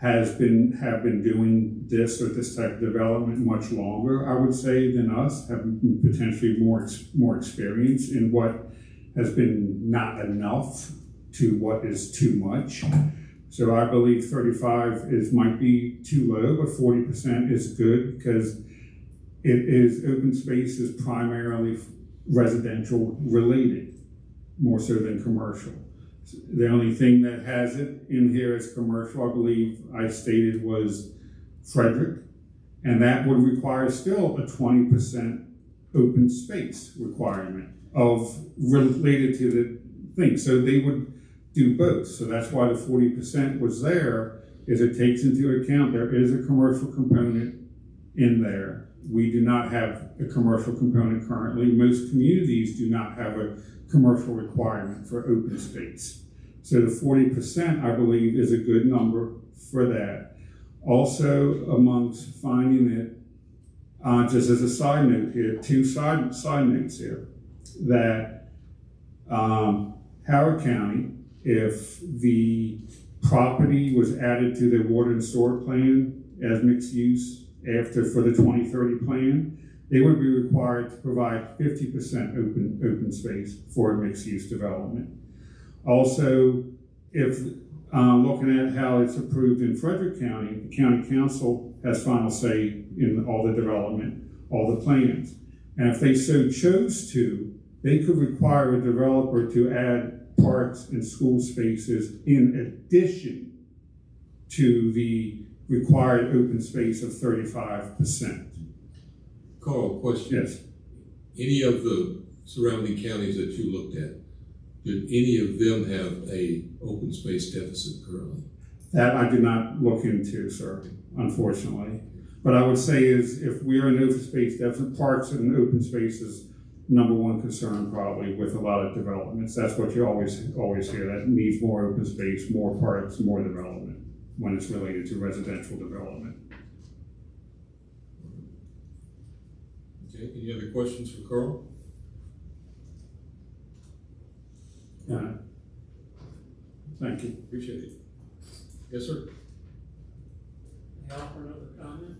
have been doing this or this type of development much longer, I would say, than us, have potentially more experience in what has been not enough to what is too much. So I believe 35 might be too low, but 40% is good because open space is primarily residential related, more so than commercial. The only thing that has it in here as commercial, I believe I stated, was Frederick, and that would require still a 20% open space requirement related to the thing. So they would do both. So that's why the 40% was there, is it takes into account there is a commercial component in there. We do not have a commercial component currently. Most communities do not have a commercial requirement for open space. So the 40%, I believe, is a good number for that. Also, amongst finding it, just as a side note here, two side notes here, that Howard County, if the property was added to the water and sewer plan as mixed use for the 2030 plan, they would be required to provide 50% open space for a mixed use development. Also, if looking at how it's approved in Frederick County, the county council has final say in all the development, all the plans. And if they so chose to, they could require a developer to add parks and school spaces in addition to the required open space of 35%. Carl, question. Yes. Any of the surrounding counties that you looked at, did any of them have a open space deficit currently? That I did not look into, sir, unfortunately. But I would say is if we are in open space deficit, parks and open space is number one concern probably with a lot of developments. That's what you always hear, that needs more open space, more parks, more development when it's related to residential development. Okay, any other questions for Carl? Thank you. Appreciate it. Yes, sir. May I offer another comment?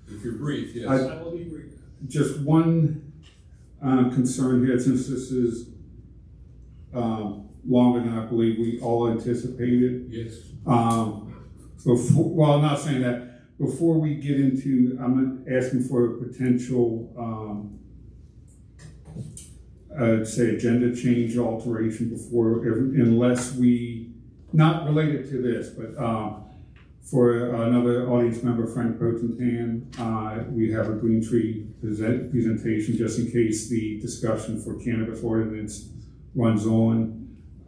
If you're brief, yes. I will be brief. Just one concern here, since this is longer than I believe we all anticipated. Yes. Well, I'm not saying that. Before we get into, I'm asking for a potential, say, agenda change alteration unless we, not related to this, but for another audience member, Frank Potentan, we have a Green Tree presentation just in case the discussion for cannabis ordinance runs on.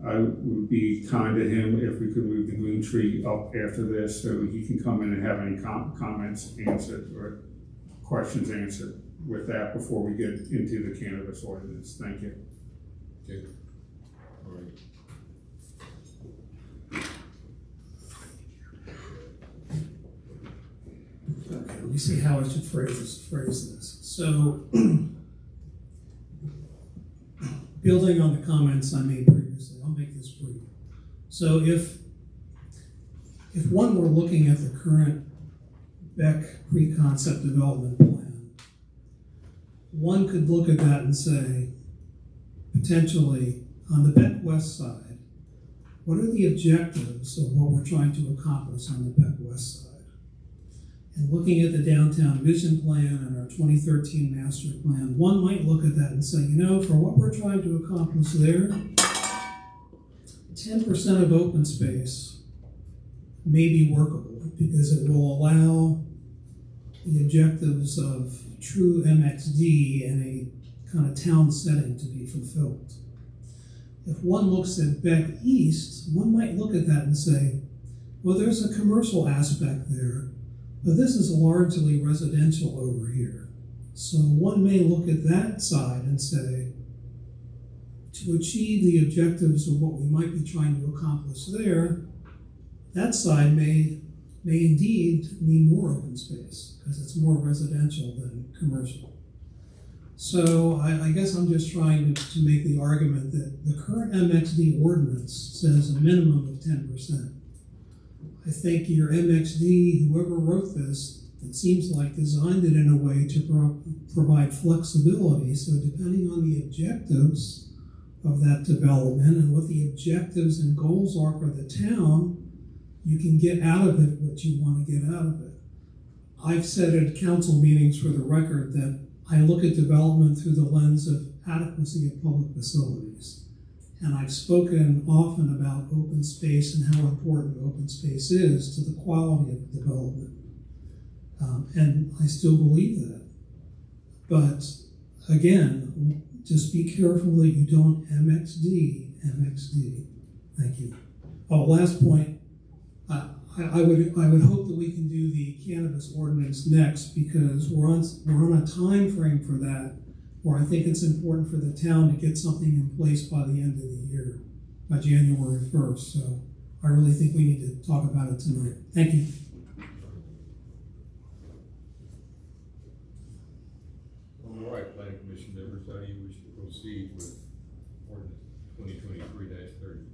I would be kind to him if we could move the Green Tree up after this so he can come in and have any comments answered or questions answered with that before we get into the cannabis ordinance. Thank you. Okay. All right. Okay, let me see how I should phrase this. So, building on the comments I made previously, I'll make this brief. So if one were looking at the current Beck pre-concept development plan, one could look at that and say, potentially, on the Beck West side, what are the objectives of what we're trying to accomplish on the Beck West side? And looking at the downtown vision plan and our 2013 master plan, one might look at that and say, you know, for what we're trying to accomplish there, 10% of open space may be workable because it will allow the objectives of true MXD in a kind of town setting to be fulfilled. If one looks at Beck East, one might look at that and say, well, there's a commercial aspect there, but this is largely residential over here. So one may look at that side and say, to achieve the objectives of what we might be trying to accomplish there, that side may indeed need more open space because it's more residential than commercial. So I guess I'm just trying to make the argument that the current MXD ordinance says a minimum of 10%. I think your MXD, whoever wrote this, it seems like designed it in a way to provide flexibility. So depending on the objectives of that development and what the objectives and goals are for the town, you can get out of it what you want to get out of it. I've said at council meetings for the record that I look at development through the lens of adequacy of public facilities. And I've spoken often about open space and how important open space is to the quality of development. And I still believe that. But again, just be careful that you don't MXD. Thank you. Oh, last point. I would hope that we can do the cannabis ordinance next, because we're on a time frame for that, where I think it's important for the town to get something in place by the end of the year, by January 1st. So I really think we need to talk about it tonight. Thank you. All right, planning commission members, how do you wish to proceed with ordinance 2023-30?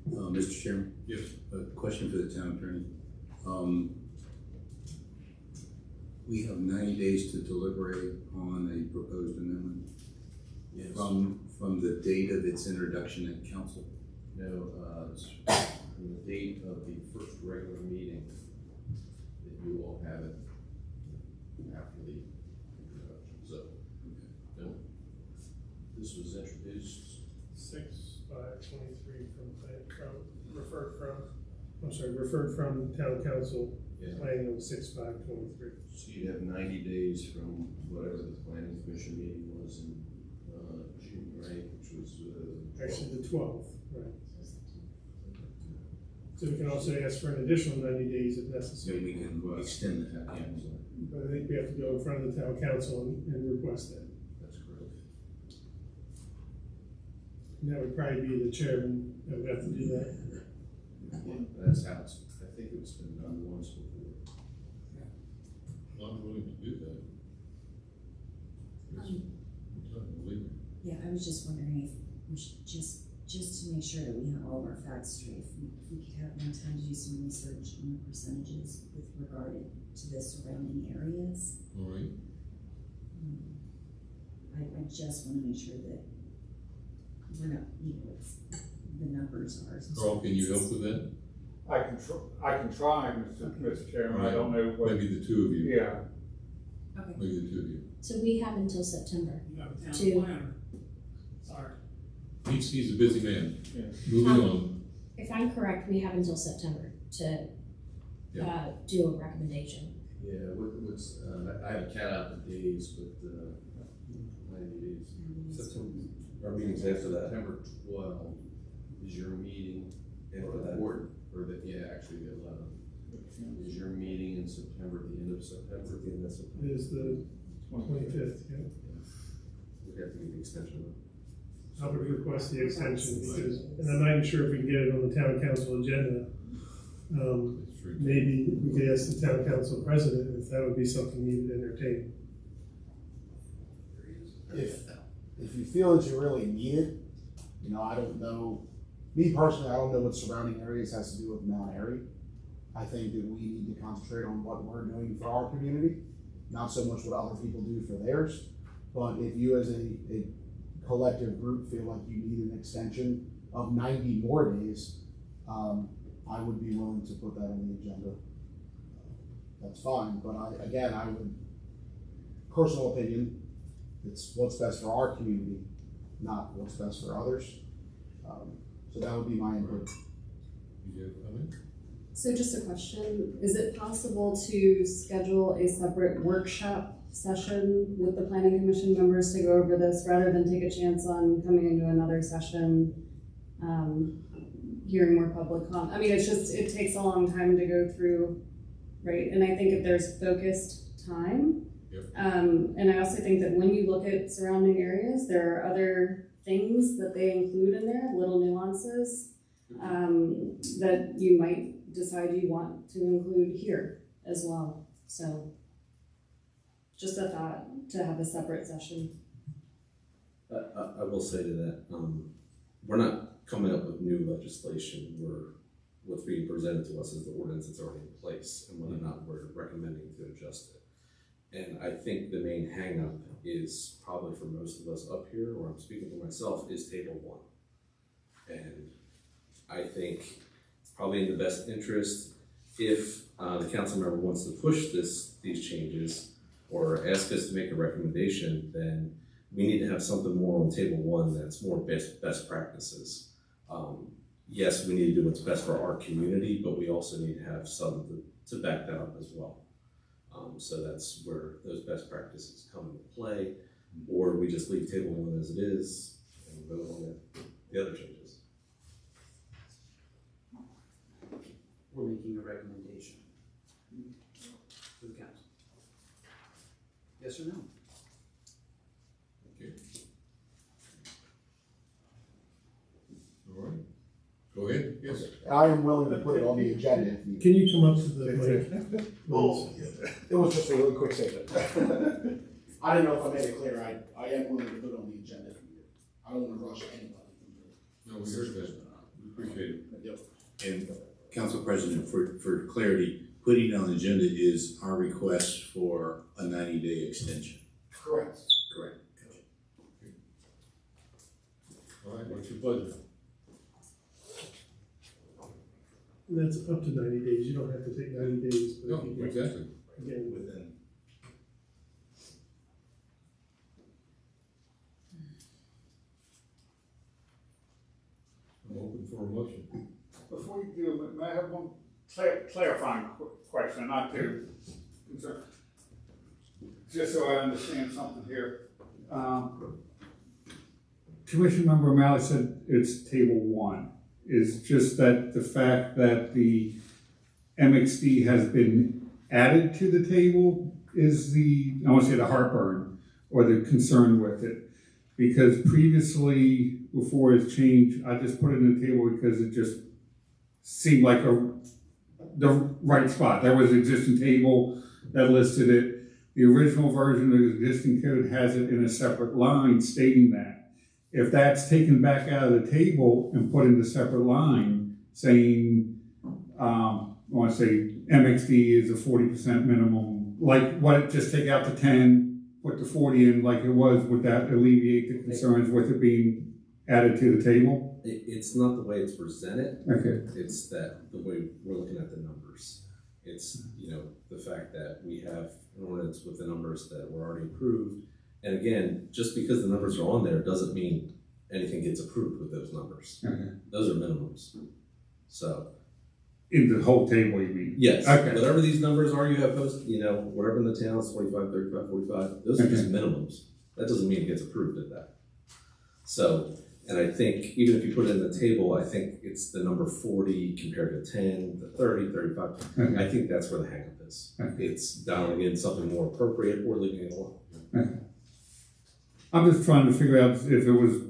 Mr. Chairman? Yes. A question for the town attorney. We have 90 days to deliberate on a proposed amendment. Yes. From the date of its introduction at council. No, it's from the date of the first regular meeting that you all have it after the introduction. So, no, this was introduced 6/5/23 referred from town council, planning on 6/5/23. So you'd have 90 days from whatever the planning commission meeting was in June, right? Which was Actually, the 12th, right? So we can also ask for an additional 90 days if So necessary. we can extend the town council. But I think we have to go in front of the town council and request that. That's correct. And that would probably be the chairman that would have to do that. Yeah, that's how it's, I think it's been done once before. I'm willing to do that. Yeah, I was just wondering if we should just to make sure that we have all of our facts straight, if we could have more time to do some research on the percentages with regard to the surrounding areas. All right. I just want to make sure that we're not, the numbers are. Carl, can you help with that? I can try, Mr. Chairman, I don't know what. Maybe the two of you. Yeah. Okay. Maybe the two of you. So we have until September to. Sorry. He's a busy man. Yeah. Moving on. If I'm correct, we have until September to do a recommendation. Yeah, what's, I have a cat out the days, but 90 days. September, our meeting's after that. September 12 is your meeting. After that. Actually the 11th. Is your meeting in September, at the end of September? It is the 25th, yeah. We have to get the extension. I would request the extension because, and I'm not even sure if we can get it on the town council agenda. Maybe we could ask the town council president if that would be something he would entertain. If you feel that you really need it, I don't know. Me personally, I don't know what surrounding areas has to do with Mount Airy. I think that we need to concentrate on what we're doing for our community, not so much what other people do for theirs. But if you as a collective group feel like you need an extension of 90 more days, I would be willing to put that on the agenda. That's fine, but I would, personal opinion, it's what's best for our community, not what's best for others. So that would be my input. So just a question, is it possible to schedule a separate workshop session with the planning commission members to go over this rather than take a chance on coming into another session, hearing more public comment? I mean, it takes a long time to go through, right? And I think if there's focused time, and I also think that when you look at surrounding areas, there are other things that they include in there, little nuances, that you might decide you want to include here as well. So just a thought to have a separate session. I will say to that, we're not coming up with new legislation. What's being presented to us is the ordinance that's already in place and whether or not we're recommending to adjust it. And I think the main hang-up is probably for most of us up here, or I'm speaking for myself, is table 1. And I think it's probably in the best interest if the council member wants to push these changes or ask us to make a recommendation, then we need to have something more on table 1 that's more best practices. yes, we need to do what's best for our community, but we also need to have some to back that up as well. So that's where those best practices come into play, or we just leave table one as it is and vote on the other changes. We're making a recommendation to the council. Yes or no? Okay. All right. Go ahead, yes. I am willing to put it on the agenda if needed. Can you come up to the mic? Oh, it was just a really quick statement. I didn't know if I made it clear. I am willing to put it on the agenda if needed. I don't want to rush anybody. No, we heard that. We appreciate it. Yep. And Council President, for clarity, putting it on the agenda is our request for a 90-day extension. Correct. Correct. All right, what's your pleasure? That's up to 90 days, you don't have to take 90 days. But No, if you get- exactly. Again, Within. I'm open for a motion. Before you do, may I have one clarifying question, not to concern, just so I understand something here. Commission Member O'Malley said it's table one. Is just that the fact that the MXD has been added to the table is the, I want to say the heartburn or the concern with it. Because previously, before it's changed, I just put it in the table because it just seemed like the right spot. There was an existing table that listed it. The original version of the existing code has it in a separate line stating that. If that's taken back out of the table and put in the separate line saying, I want to say MXD is a 40% minimum, like what, just take out the 10, put the 40 in like it was, would that alleviate the concerns with it being added to the table? It's not the way it's presented. Okay. It's that the way we're looking at the numbers. It's, the fact that we have an ordinance with the numbers that were already approved. And again, just because the numbers are on there doesn't mean anything gets approved with those numbers. Okay. Those are minimums. So. In the whole table, you mean? Yes. Okay. Whatever these numbers are you have posted, whatever in the town is 25, 35, 45, those are just minimums. That doesn't mean it gets approved at that. So, and I think even if you put it in the table, I think it's the number 40 compared to 10, the 30, 35. Okay. I think that's where the hang up is. Okay. It's dialing in something more appropriate or leaving it alone. Okay. I'm just trying to figure out if it was,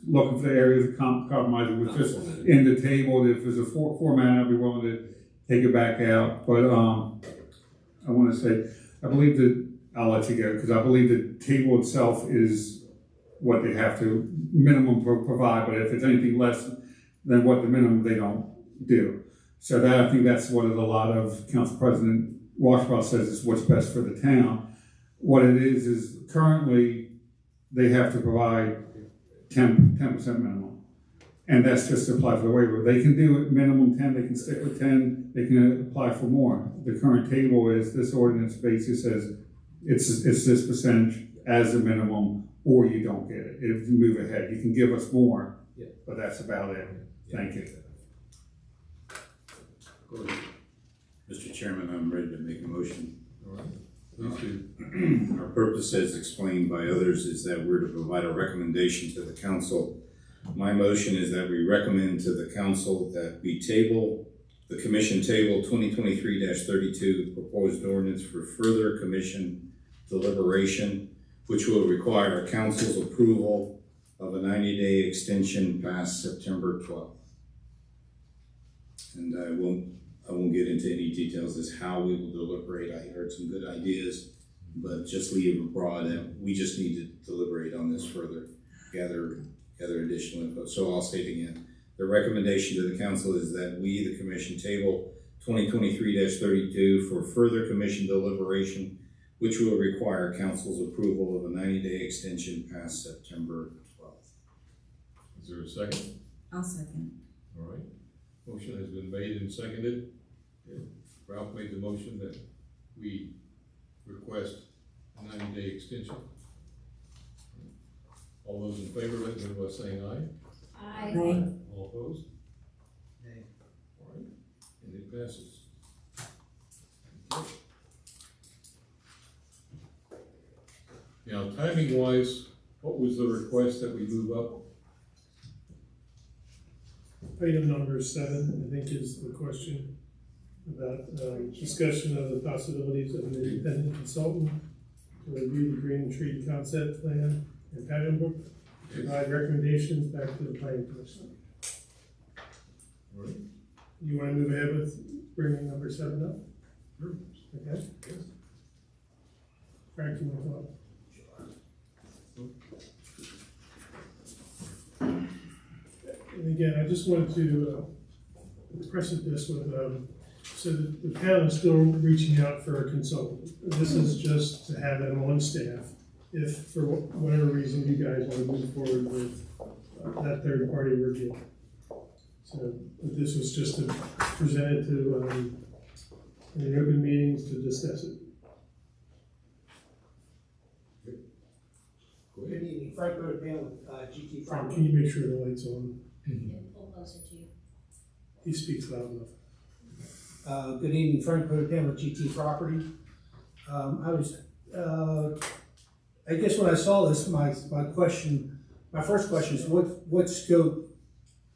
looking for the areas of compromise. It was just in the table. If there's a format, I'd be willing to take it back out. But I want to say, I believe that, I'll let you go, because I believe the table itself is what they have to minimum provide. But if it's anything less than what the minimum, they don't do. So that, I think that's what a lot of Council President Washbaugh says is what's best for the town. What it is currently they have to provide 10% minimum. And that's just to apply for the waiver. They can do it minimum 10, they can stick with 10, they can apply for more. The current table is, this ordinance basically says it's this percentage as a minimum, or you don't get it. If you move ahead, you can give us more, but that's about it. Thank you. Mr. Chairman, I'm ready to make a motion. All right. Please do. Our purpose, as explained by others, is that we're to provide a recommendation to the council. My motion is that we recommend to the council that we table the commission table 2023-32 proposed ordinance for further commission deliberation, which will require council's approval of a 90-day extension past September 12th. And I won't get into any details as how we will deliberate. I heard some good ideas, but just leave it broad that we just need to deliberate on this further, gather additional info. So I'll state again, the recommendation to the council is that we, the commission, table 2023-32 for further commission deliberation, which will require council's approval of a 90-day extension past September 12th. Is there a second? I'll second. All right. Motion has been made and seconded. Ralph made the motion that we request a 90-day extension. All those in favor, let me know by saying aye. Aye. All opposed? And it passes. Okay. Now, timing wise, what was the request that we move up? Item number 7, I think, is the question about discussion of the possibilities of an independent consultant to review the green tree concept plan and pattern book, provide recommendations back to the planning commission. Right. You want to move ahead with bringing number 7 up? Sure. Okay. Yes. Frank, you want to talk? And again, I just wanted to preface this with, so the town is still reaching out for a consultant. This is just to have them on staff if, for whatever reason, you guys want to move forward with that third-party review. So this was just to present it to, in the open meetings to discuss it. Good evening, Frank Rodan with GT Frank, Property. can you make sure the light's on? And pull closer to you. He speaks loud enough. Good evening, Frank Rodan with GT Property. I guess when I saw this, my first question is what scope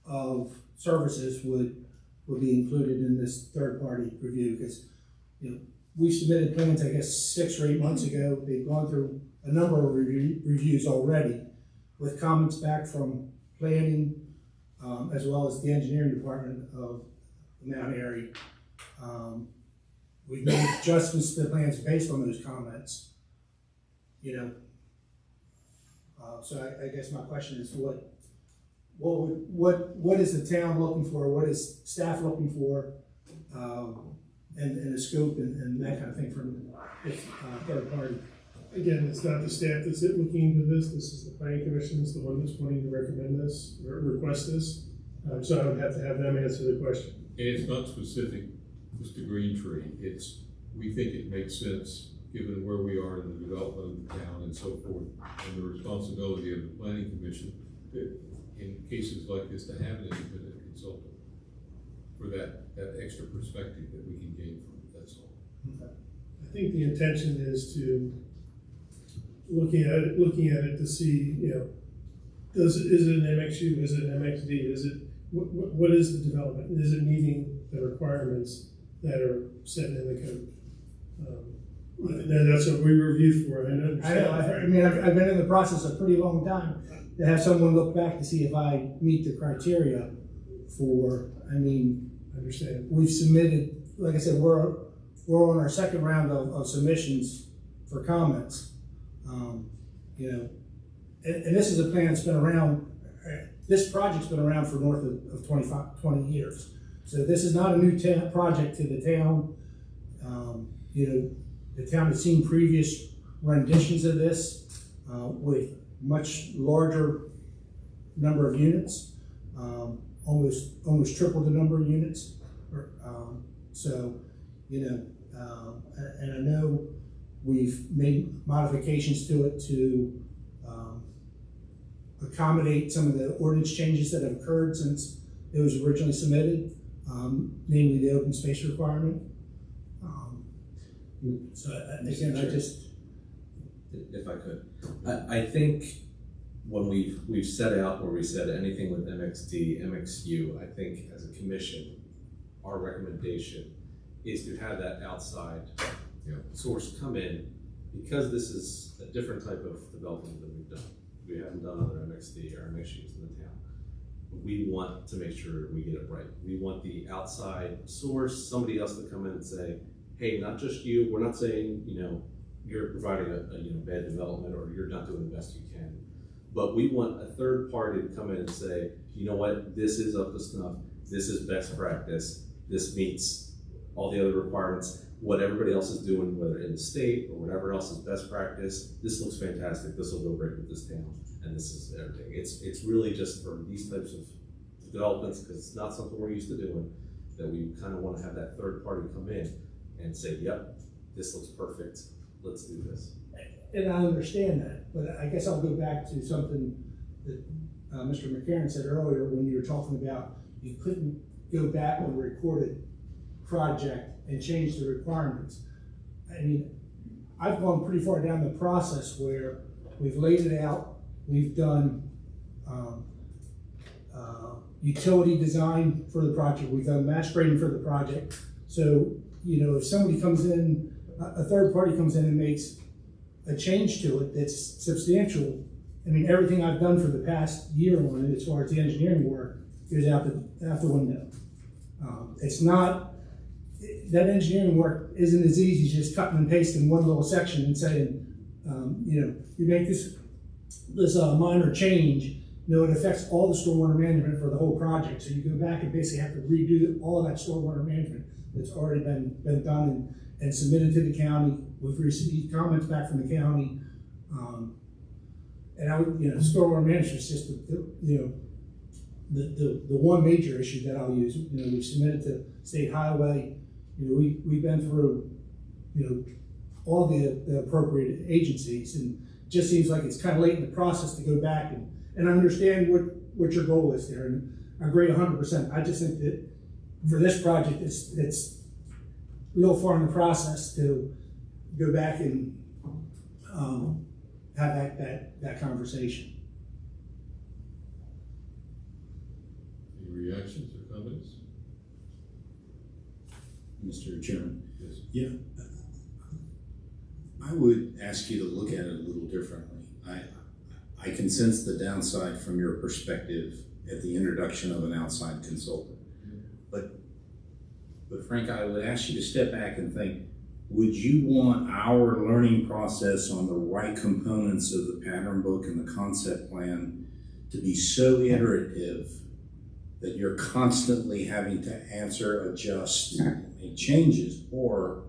of services would be included in this third-party review? Because, we submitted plans, I guess, 6 or 8 months ago. They've gone through a number of reviews already with comments back from planning, as well as the engineering department of Mount Airy. We've made adjustments to the plans based on those comments. So I guess my question is what is the town looking for? What is staff looking for? And the scope and that kind of thing from third party. Again, it's not the staff that's looking into this. This is the planning commission, is the one that's wanting to recommend this or request this. So I would have to have them answer the question. And it's not specific, just a green tree. We think it makes sense, given where we are in the development of the town and so forth, and the responsibility of the planning commission, that in cases like this, to have an independent consultant for that extra perspective that we can gain from it, that's all. Okay. I think the intention is to looking at it to see, is it an MXU, is it an MXD, is it, what is the development? Is it meeting the requirements that are set in the code? That's what we review for. I understand. I've been in the process a pretty long time to have someone look back to see if I meet the criteria for, I understand. We've submitted, like I said, we're on our second round of submissions for comments. And this is a plan that's been around, this project's been around for north of 20 years. So this is not a new project to the town. The town has seen previous renditions of this with much larger number of units, almost triple the number of units. And I know we've made modifications to it to accommodate some of the ordinance changes that have occurred since it was originally submitted, namely the open space requirement. If I could, I think when we've set out where we said anything with MXD, MXU, I think as a commission, our recommendation is to have that outside source come in, because this is a different type of development than we've done. We haven't done other MXD or MXUs in the town. We want to make sure we get it right. We want the outside source, somebody else to come in and say, hey, not just you, we're not saying, you're providing a bad development or you're not doing the best you can. But we want a third party to come in and say, you know what, this is up to snuff, this is best practice, this meets all the other requirements, what everybody else is doing, whether in the state or whatever else is best practice, this looks fantastic, this will go great with this town, and this is everything. It's really just for these types of developments, because it's not something we're used to doing, that we kind of want to have that third party come in and say, yep, this looks perfect, let's do this. And I understand that, but I guess I'll go back to something that Mr. McCarron said earlier when you were talking about you couldn't go back and record it project and change the requirements. I mean, I've gone pretty far down the process where we've laid it out, we've done utility design for the project, we've done mass grading for the project. So, you know, if somebody comes in, a third party comes in and makes a change to it that's substantial, I mean, everything I've done for the past year on it, as far as the engineering work, is out the window. It's not, that engineering work isn't as easy as just cutting and pasting one little section and saying, you know, you make this minor change, you know, it affects all the stormwater management for the whole project. So you go back and basically have to redo all of that stormwater management that's already been done and submitted to the county. We've received comments back from the county. And I would, you know, stormwater management is just the one major issue that I'll use. You know, we've submitted to State Highway. You know, we've been through, you know, all the appropriate agencies, and it just seems like it's kind of late in the process to go back and understand what your goal is there. And I agree 100%. I just think that for this project, it's a little far in the process to go back and have that conversation. Any reactions or comments? Mr. Chairman? Yes. Yeah. I would ask you to look at it a little differently. I can sense the downside from your perspective at the introduction of an outside consultant. But Frank, I would ask you to step back and think, would you want our learning process on the right components of the pattern book and the concept plan to be so iterative that you're constantly having to answer, adjust, make changes? Or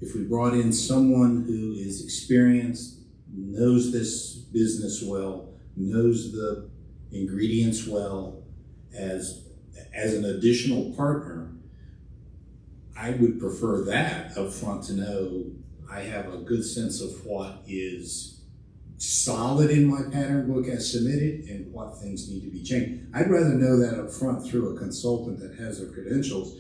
if we brought in someone who is experienced, knows this business well, knows the ingredients well, as an additional partner, I would prefer that up front, to know I have a good sense of what is solid in my pattern book as submitted and what things need to be changed. I'd rather know that up front through a consultant that has the credentials,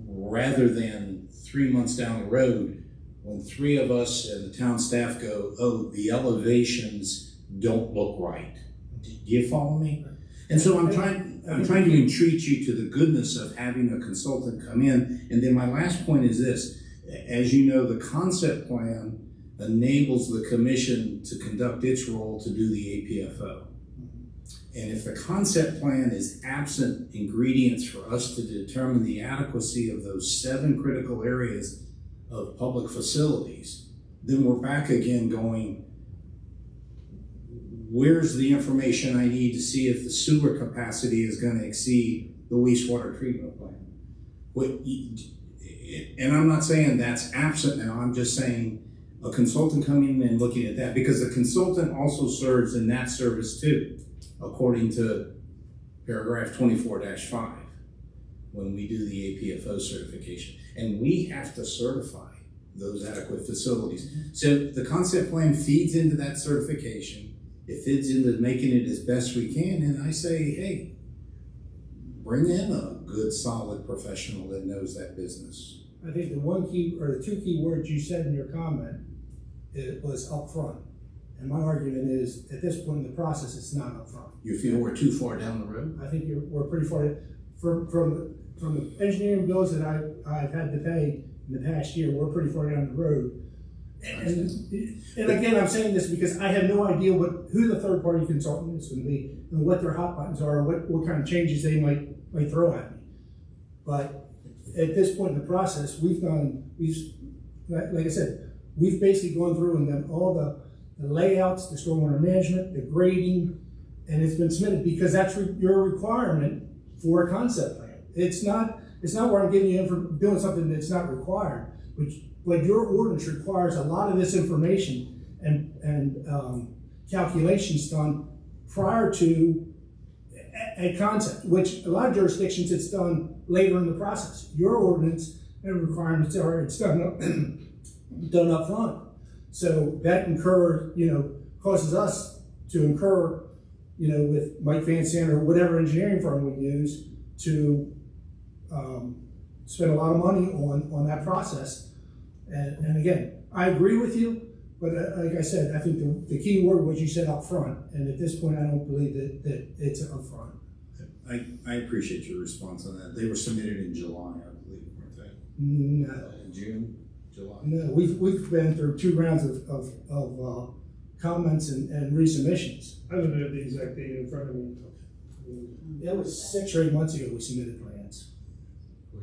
rather than 3 months down the road when 3 of us and the town staff go, oh, the elevations don't look right. Do you follow me? And so I'm trying to entreat you to the goodness of having a consultant come in. And then my last point is this: as you know, the concept plan enables the commission to conduct its role to do the APFO. And if the concept plan is absent ingredients for us to determine the adequacy of those 7 critical areas of public facilities, then we're back again going, where's the information I need to see if the sewer capacity is going to exceed the wastewater treatment plan? And I'm not saying that's absent now, I'm just saying a consultant coming in and looking at that, because the consultant also serves in that service too, according to paragraph 24-5, when we do the APFO certification. And we have to certify those adequate facilities. So the concept plan feeds into that certification. It fits into making it as best we can. And I say, hey, bring in a good, solid professional that knows that business. I think the one key, or the 2 key words you said in your comment, it was upfront. And my argument is, at this point in the process, it's not upfront. You feel we're too far down the road? I think we're pretty far. From the engineering bills that I've had to pay in the past year, we're pretty far down the road. And again, I'm saying this because I have no idea who the third party consultant is going to be, and what their hot buttons are, what kind of changes they might throw at me. But at this point in the process, like I said, we've basically gone through and done all the layouts, the stormwater management, the grading, and it's been submitted because that's your requirement for a concept plan. It's not where I'm giving you doing something that's not required, but your ordinance requires a lot of this information and calculations done prior to a concept, which a lot of jurisdictions it's done later in the process. Your ordinance and requirements it's done up front. So that causes us to incur, with Mike Van Sant or whatever engineering firm we use to spent a lot of money on that process. And again, I agree with you, but like I said, I think the key word was you said up front, and at this point, I don't believe that it's up front. I appreciate your response on that. They were submitted in July, I believe, weren't they? No. In June, July? No, we've been through 2 rounds of comments and resubmissions. I don't know the exact date in front of me. It was 6 or 8 months ago we submitted plans.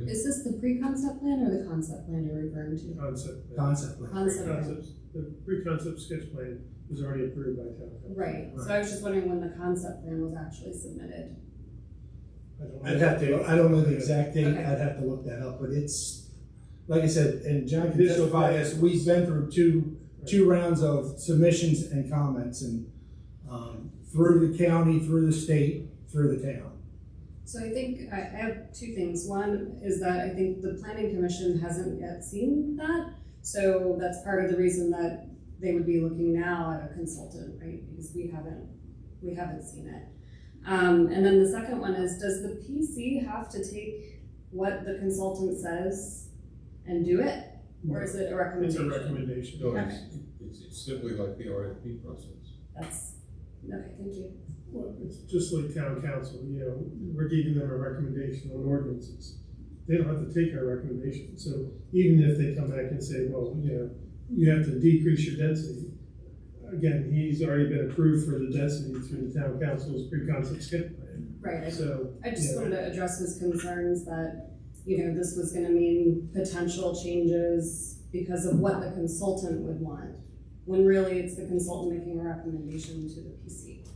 Is this the pre-concept plan or the concept plan you're referring to? Concept. Concept plan. Concept plan. The pre-concept sketch plan was already approved by town council. Right, so I was just wondering when the concept plan was actually submitted. I don't know the exact date, Okay. I'd have to look that up, but it's, like I said, and John can testify this, we've been through two rounds of submissions and comments, and through the county, through the state, through the town. So I think, I have 2 things. One is that I think the planning commission hasn't yet seen that. So that's part of the reason that they would be looking now at a consultant, right? Because we haven't seen it. And then the second one is, does the PC have to take what the consultant says and do it? Or is it a recommendation? It's a recommendation. No, Okay. it's simply like the RFP process. That's, okay, thank you. Well, it's just like town council, we're giving them a recommendation on ordinances. They don't have to take our recommendation. So even if they come back and say, well, you have to decrease your density, again, he's already been approved for the density through the town council's pre-concept sketch plan. Right. So I just wanted to address his concerns that, this was gonna mean potential changes because of what the consultant would want, when really it's the consultant making a recommendation to the PC.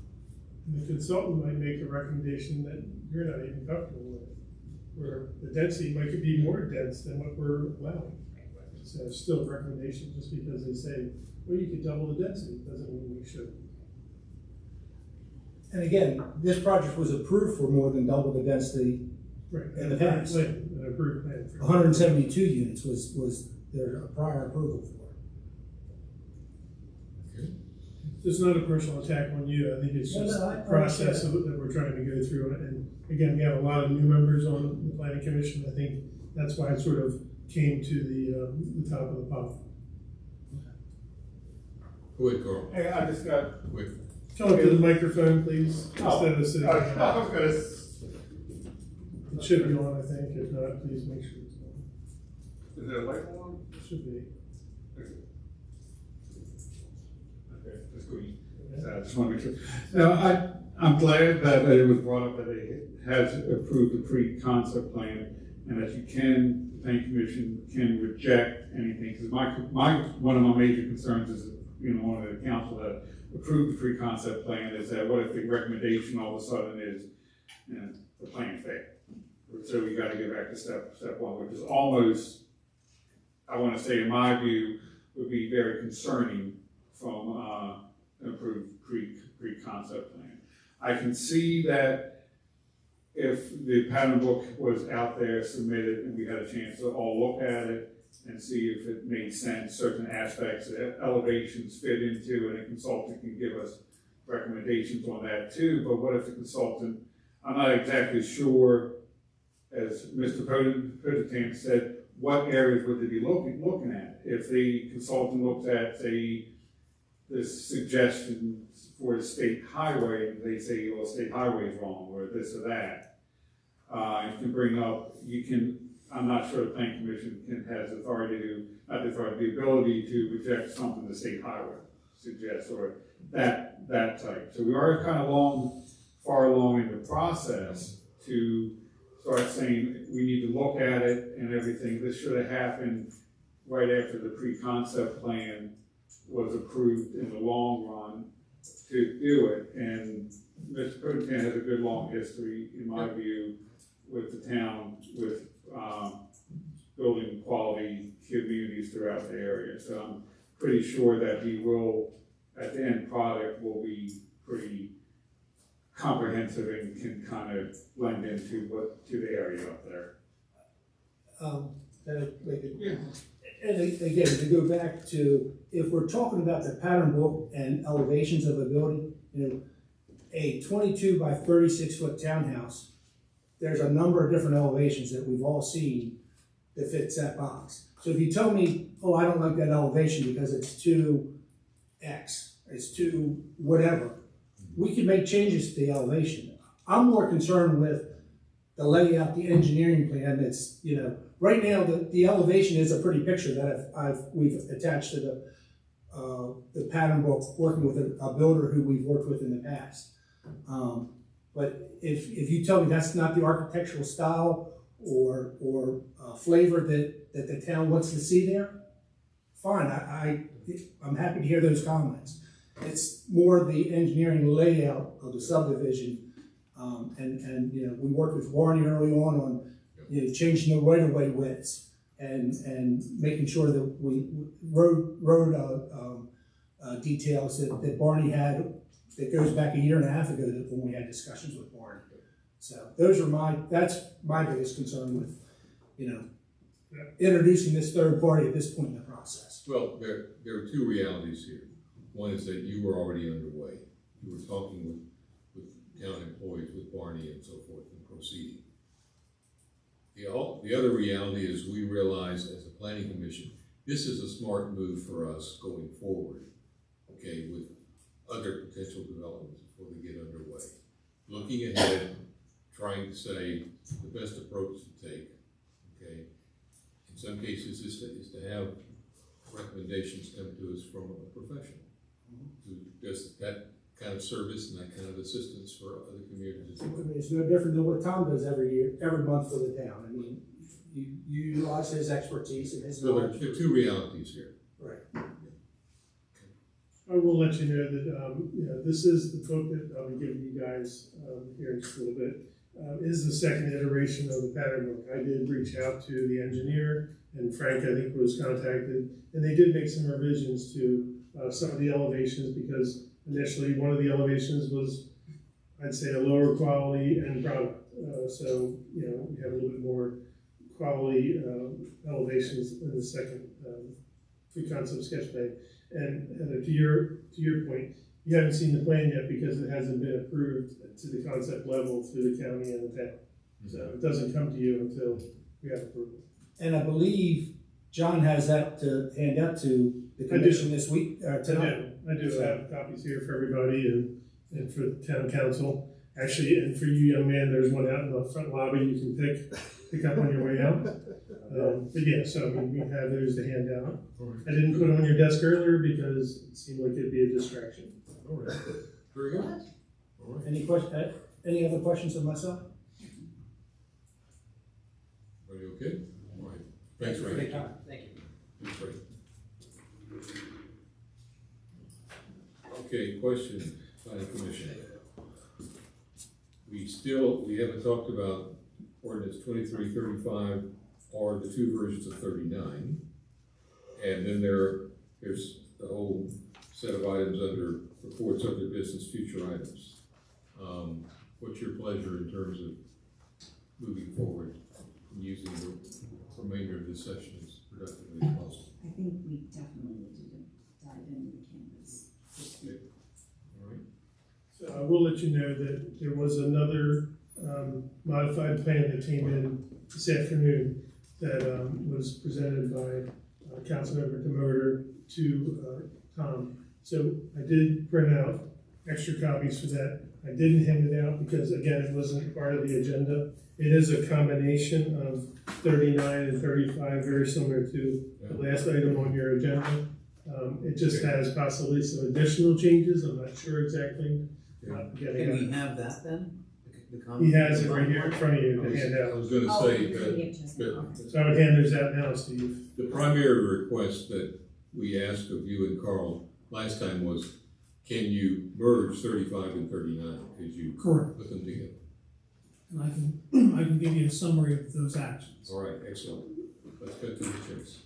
And the consultant might make a recommendation that you're not even comfortable with, where the density might be more dense than what we're allowing. So it's still a recommendation, just because they say, well, you could double the density, doesn't mean we should. And again, this project was approved for more than double the density Right, in the past. An approved plan. 172 units was their prior approval for. It's not a personal attack on you, I think it's just the process that we're trying to go through. And again, we have a lot of new members on the planning commission. I think that's why it sort of came to the top of the pile. Go ahead, Carl. Hey, I just got. Come up to the microphone, please, instead of sitting. I was gonna. It should be on, I think. If not, please make sure it's on. Is there a light on? It should be. Okay, that's good. So I just want to make sure. Now, I'm glad that it was brought up that it has approved the pre-concept plan, and that the planning commission can reject anything. Because one of my major concerns is, one of the council that approved the pre-concept plan is that what if the recommendation all of a sudden is, the plan failed? So we got to get back to step 1, which is almost, I want to say, in my view, would be very concerning from an approved pre-concept plan. I can see that if the pattern book was out there submitted and we had a chance to all look at it and see if it made sense, certain aspects, elevations fit into, and a consultant can give us recommendations on that too. But what if the consultant, I'm not exactly sure, as Mr. Potetan said, what areas would they be looking at? If the consultant looks at, say, this suggestion for the state highway, and they say, well, state highway is wrong, or this or that, you can bring up, I'm not sure the planning commission has authority to, not the authority, the ability to reject something the state highway suggests, or that type. So we are kind of far along in the process to start saying we need to look at it and everything. This should have happened right after the pre-concept plan was approved in the long run to do it. And Mr. Potetan has a good long history, in my view, with the town, with building quality communities throughout the area. So I'm pretty sure that he will, at the end product, will be pretty comprehensive and can kind of blend into the area up there. And again, to go back to, if we're talking about the pattern book and elevations of a building, a 22 by 36 foot townhouse, there's a number of different elevations that we've all seen that fits that box. So if you tell me, oh, I don't like that elevation because it's too X, it's too whatever, we can make changes to the elevation. I'm more concerned with the layout, the engineering plan that's, you know, right now the elevation is a pretty picture that we've attached to the pattern book, working with a builder who we've worked with in the past. But if you tell me that's not the architectural style or flavor that the town wants to see there, fine, I'm happy to hear those comments. It's more the engineering layout of the subdivision. And you know, we worked with Barney early on you know, changing the right-of-way widths and making sure that we road details that Barney had that goes back a year and a half ago when we had discussions with Barney. So that's my biggest concern with, you know, introducing this third party at this point in the process. Well, there are two realities here. One is that you were already underway. You were talking with town employees, with Barney and so forth, and proceeding. The other reality is we realize as a planning commission, this is a smart move for us going forward, okay, with other potential developments before they get underway. Looking ahead, trying to say the best approach to take, okay? In some cases, is to have recommendations come to us from a professional who does that kind of service and that kind of assistance for other communities. I mean, it's no different than what Tom does every month for the town. I mean, you utilize his expertise and his So there knowledge. are two realities here. Right. I will let you know that, you know, this is the book that I'll be giving you guys here in just a little bit. Is the second iteration of the pattern book. I did reach out to the engineer, and Frank, I think, was contacted, and they did make some revisions to some of the elevations, because initially one of the elevations was, I'd say, a lower quality end product. So, you know, we have a little bit more quality elevations in the second pre-concept sketch plan. And to your point, you haven't seen the plan yet because it hasn't been approved to the concept level through the county and the town. So it doesn't come to you until we have approval. And I believe John has that to hand out to the commission this week, tonight. I do have copies here for everybody and for the town council. Actually, and for you, young man, there's one out in the front lobby you can pick up on your way out. But yeah, so I mean, we have those to hand out. I didn't put it on your desk earlier because it seemed like it'd be a distraction. All right. Very good. All right. Any other questions of myself? Are you okay? All right. Thanks, Ray. Thank you. Thanks, Ray. Okay, question, planning commission. We haven't talked about ordinance 2335 or the two versions of 39. And then there's the whole set of items under reports, other business, future items. What's your pleasure in terms of moving forward and using the remainder of this session as productively as possible? I think we definitely need to dive into the canvas. Okay. All right. So I will let you know that there was another modified plan that came in this afternoon that was presented by Councilmember DeMotor to Tom. So I did print out extra copies for that. I didn't hand it out because, again, it wasn't part of the agenda. It is a combination of 39 and 35, very similar to the last item on your agenda. It just has possibly some additional changes. I'm not sure exactly. Can we have that then? He has it right here in front of you to hand out. I was going to say that, so I would hand those out now, Steve. The primary request that we asked of you and Carl last time was, can you merge 35 and 39? Could you Correct. put them together? And I can give you a summary of those actions. All right, excellent. Let's go to the chase.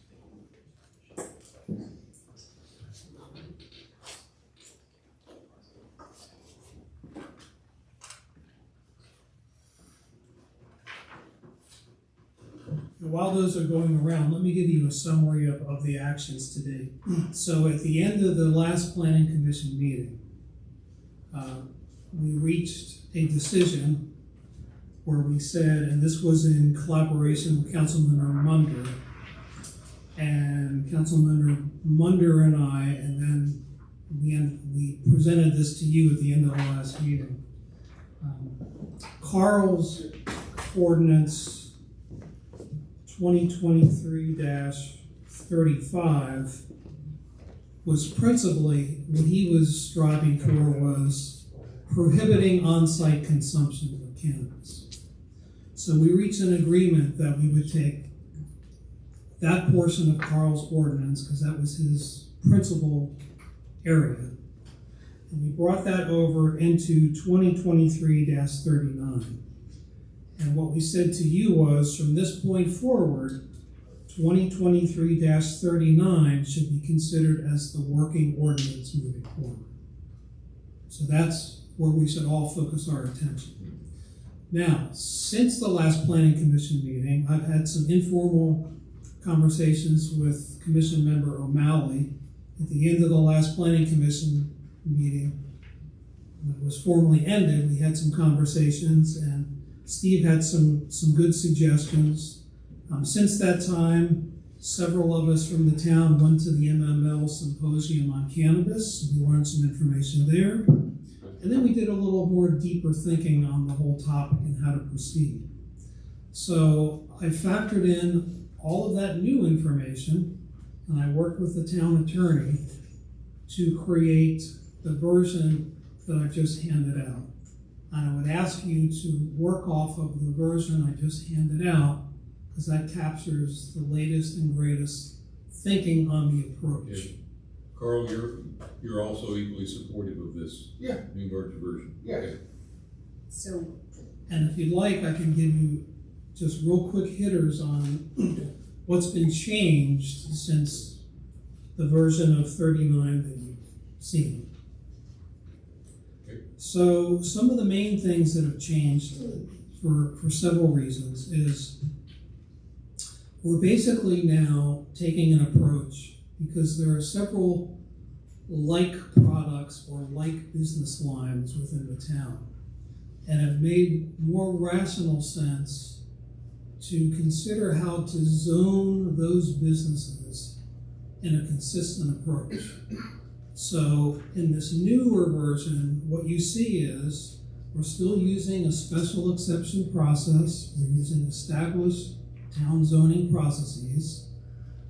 And while those are going around, let me give you a summary of the actions today. So at the end of the last planning commission meeting, we reached a decision where we said, and this was in collaboration with Councilmember Munder, and Councilmember Munder and I, and then we presented this to you at the end of the last meeting. Carroll's ordinance 2023-35 was principally, what he was striving for was prohibiting on-site consumption of cannabis. So we reached an agreement that we would take that portion of Carroll's ordinance, because that was his principal area, and we brought that over into 2023-39. And what we said to you was, from this point forward, 2023-39 should be considered as the working ordinance moving forward. So that's where we should all focus our attention. Now, since the last Planning Commission meeting, I've had some informal conversations with Commission Member O'Malley. At the end of the last Planning Commission meeting, when it was formally ended, we had some conversations, and Steve had some good suggestions. Since that time, several of us from the town went to the MML Symposium on Cannabis. We learned some information there. And then we did a little more deeper thinking on the whole topic and how to proceed. So I factored in all of that new information, and I worked with the town attorney to create the version that I just handed out. And I would ask you to work off of the version I just handed out, because that captures the latest and greatest thinking on the approach. Yeah. Carl, you're also equally supportive of this new merged version. Yeah. Okay. So, And if you'd like, I can give you just real quick hitters on what's been changed since the version of 39 that you've seen. Okay. So some of the main things that have changed for several reasons is we're basically now taking an approach, because there are several like products or like business lines within the town, and it made more rational sense to consider how to zone those businesses in a consistent approach. So in this newer version, what you see is we're still using a special exception process. We're using established town zoning processes.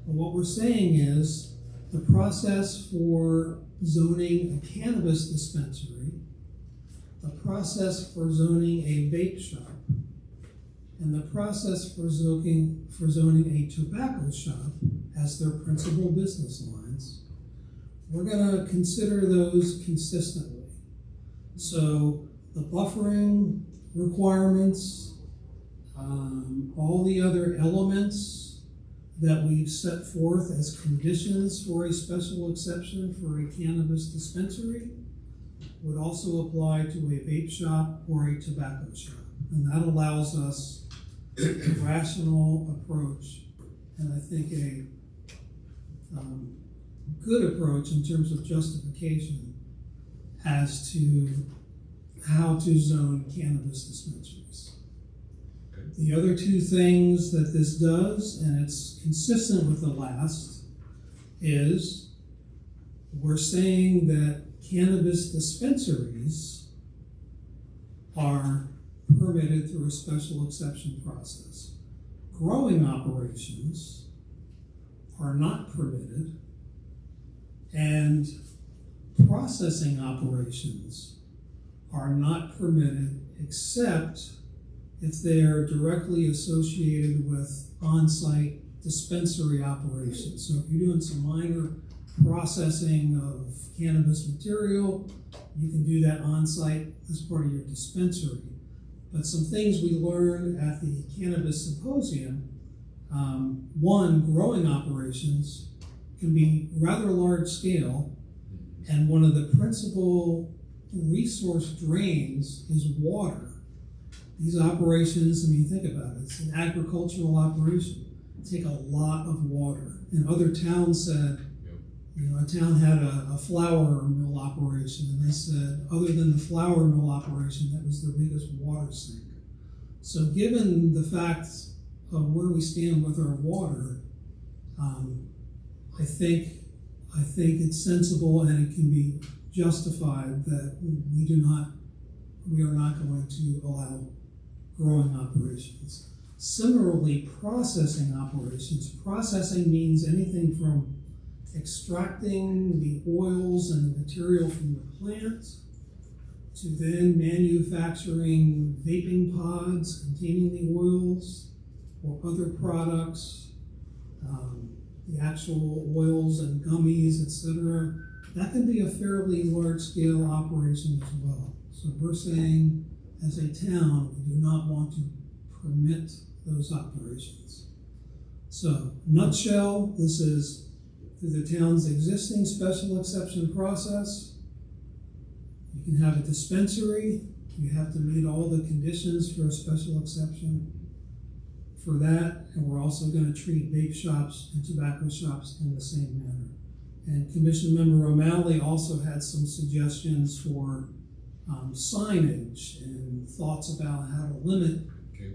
But what we're saying is the process for zoning a cannabis dispensary, the process for zoning a vape shop, and the process for zoning a tobacco shop as their principal business lines, we're going to consider those consistently. So the buffering requirements, all the other elements that we've set forth as conditions for a special exception for a cannabis dispensary would also apply to a vape shop or a tobacco shop. And that allows us a rational approach, and I think a good approach in terms of justification as to how to zone cannabis dispensaries. The other two things that this does, and it's consistent with the last, is we're saying that cannabis dispensaries are permitted through a special exception process. Growing operations are not permitted, and processing operations are not permitted except if they are directly associated with on-site dispensary operations. So if you're doing some minor processing of cannabis material, you can do that on-site as part of your dispensary. But some things we learned at the Cannabis Symposium, one, growing operations can be rather large scale, and one of the principal resource drains is water. These operations, I mean, think about it, it's an agricultural operation, take a lot of water. And other towns said, you know, a town had a flour mill operation, and they said, other than the flour mill operation, that was their biggest water sink. So given the fact of where we stand with our water, I think it's sensible and it can be justified that we are not going to allow growing operations. Similarly, processing operations. Processing means anything from extracting the oils and the material from the plants to then manufacturing vaping pods containing the oils or other products, the actual oils and gummies, etc. That can be a fairly large-scale operation as well. So we're saying, as a town, we do not want to permit those operations. So, nutshell, this is through the town's existing special exception process. You can have a dispensary. You have to meet all the conditions for a special exception for that, and we're also going to treat vape shops and tobacco shops in the same manner. And Commission Member O'Malley also had some suggestions for signage and thoughts about how to limit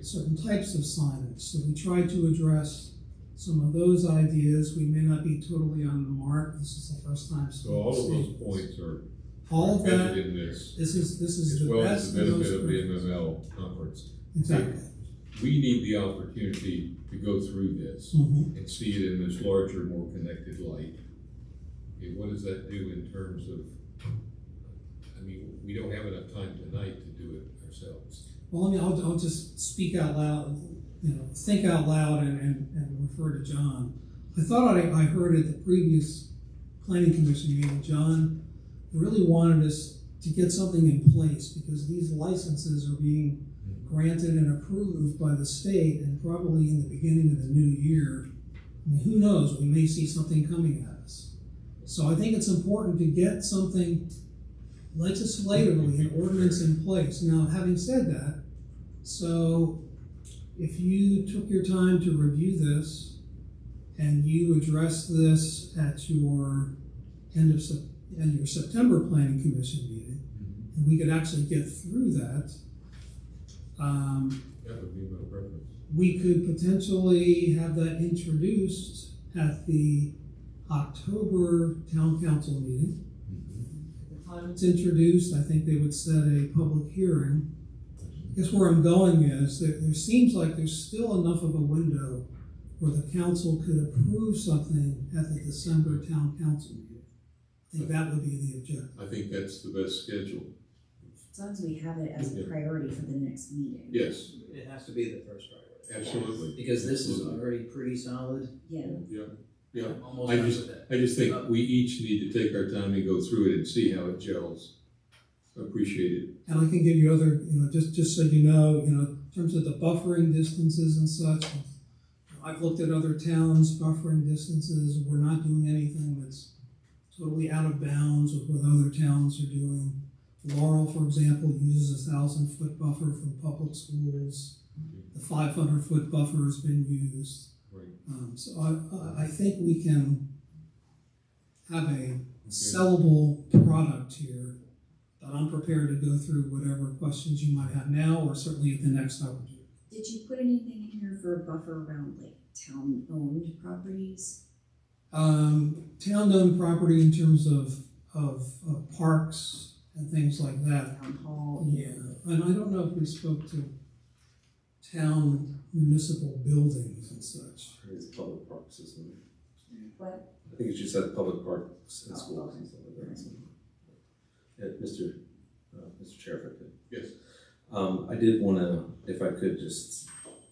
certain types of signage. So we tried to address some of those ideas. We may not be totally on the mark. This is the first time. So all of those points are all of that embedded in this. This is as the well best as the benefit of the those MML conference. Exactly. We need the opportunity to go through this and see it in this larger, more connected light. Okay, what does that do in terms of, I mean, we don't have enough time tonight to do it ourselves. Well, I'll just speak out loud, think out loud and refer to John. I thought I heard at the previous planning commission meeting, John really wanted us to get something in place because these licenses are being granted and approved by the state and probably in the beginning of the new year. I mean, who knows, we may see something coming at us. So I think it's important to get something legislatively, an ordinance in place. Now, having said that, so if you took your time to review this and you address this at your end of your September Planning Commission meeting, and we could actually get through that, that would be my preference. We could potentially have that introduced at the October Town Council meeting. At the time it's introduced, I think they would set a public hearing. I guess where I'm going is that there seems like there's still enough of a window where the council could approve something at the December Town Council meeting. I think that would be the objective. I think that's the best schedule. As long as we have it as a priority for the next meeting. Yes. It has to be the first priority. Absolutely. Because this is already pretty solid. Yeah. Yeah. Almost I done just with it. I just think we each need to take our time and go through it and see how it gels. I appreciate it. And I can give you other, just so you know, in terms of the buffering distances and such, I've looked at other towns' buffering distances. We're not doing anything that's totally out of bounds with what other towns are doing. Laurel, for example, uses a 1,000-foot buffer from public schools. The 500-foot buffer has been used. So I think we can have a sellable product here, but I'm prepared to go through whatever questions you might have now or certainly at the next opportunity. Did you put anything in here for a buffer around like town-owned properties? Town-owned property in terms of parks and things like that. Town hall. Yeah, and I don't know if we spoke to town municipal buildings and such. I think it's public parks, isn't it? What? I think you said public parks and schools Okay. and stuff like that. Yeah, Mr. Chair, if I could. Yes. I did want to, if I could, just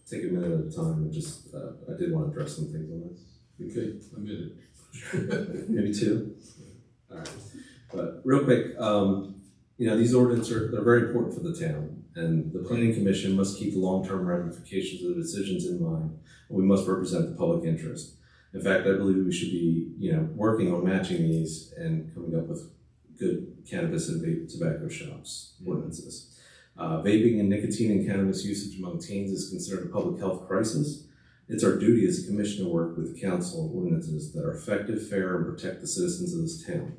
take a minute at a time and just, I did want to address some things on this. Okay, a minute. Maybe two? All right. But real quick, these ordinances they're very important for the town, and the Planning Commission must keep the long-term ramifications of the decisions in mind, and we must represent the public interest. In fact, I believe we should be, working on matching these and coming up with good cannabis and vape tobacco shops ordinances. Vaping and nicotine and cannabis usage among teens is considered a public health crisis. It's our duty as a commission to work with the council on ordinances that are effective, fair, and protect the citizens of this town.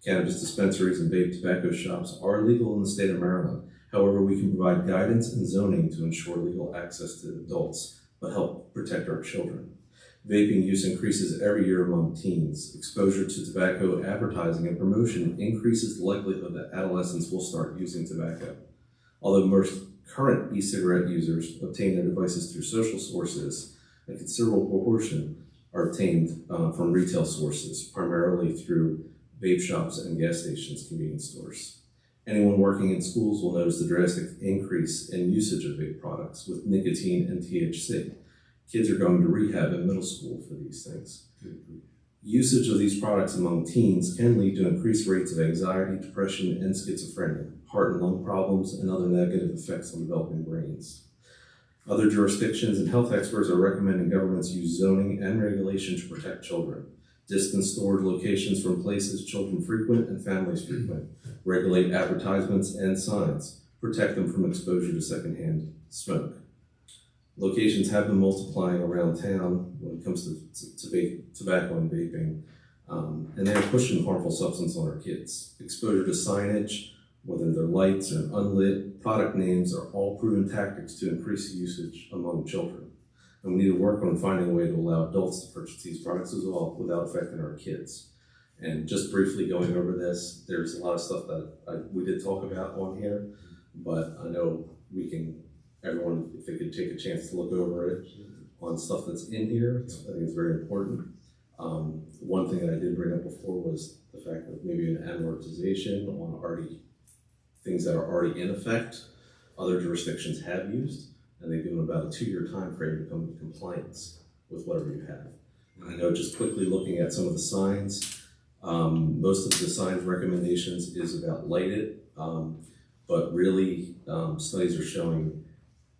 Cannabis dispensaries and vape tobacco shops are legal in the state of Maryland, However, we can provide guidance and zoning to ensure legal access to adults, but help protect our children. Vaping use increases every year among teens. Exposure to tobacco advertising and promotion increases the likelihood that adolescents will start using tobacco. Although most current e-cigarette users obtain their devices through social sources, a considerable proportion are obtained from retail sources, primarily through vape shops and gas stations, convenience stores. Anyone working in schools will notice the drastic increase in usage of vape products with nicotine and THC. Kids are going to rehab in middle school for these things. Usage of these products among teens can lead to increased rates of anxiety, depression, and schizophrenia, heart and lung problems, and other negative effects on developing brains. Other jurisdictions and health experts are recommending governments use zoning and regulation to protect children. Distance storage locations from places children frequent and families frequent. Regulate advertisements and signs. Protect them from exposure to secondhand smoke. Locations have been multiplying around town when it comes to tobacco and vaping, and they are pushing harmful substance on our kids. Exposure to signage, whether they're lights or unlit, product names are all proven tactics to increase usage among children. And we need to work on finding a way to allow adults to purchase these products as well without affecting our kids. And just briefly going over this, there's a lot of stuff that we did talk about on here, but I know everyone, if they could take a chance to look over it on stuff that's in here, I think it's very important. One thing that I did bring up before was the fact that maybe an amortization on things that are already in effect, other jurisdictions have used, and they give them about a 2-year time frame to come into compliance with whatever you have. And I know just quickly looking at some of the signs, most of the signs recommendations is about lighted, but really studies are showing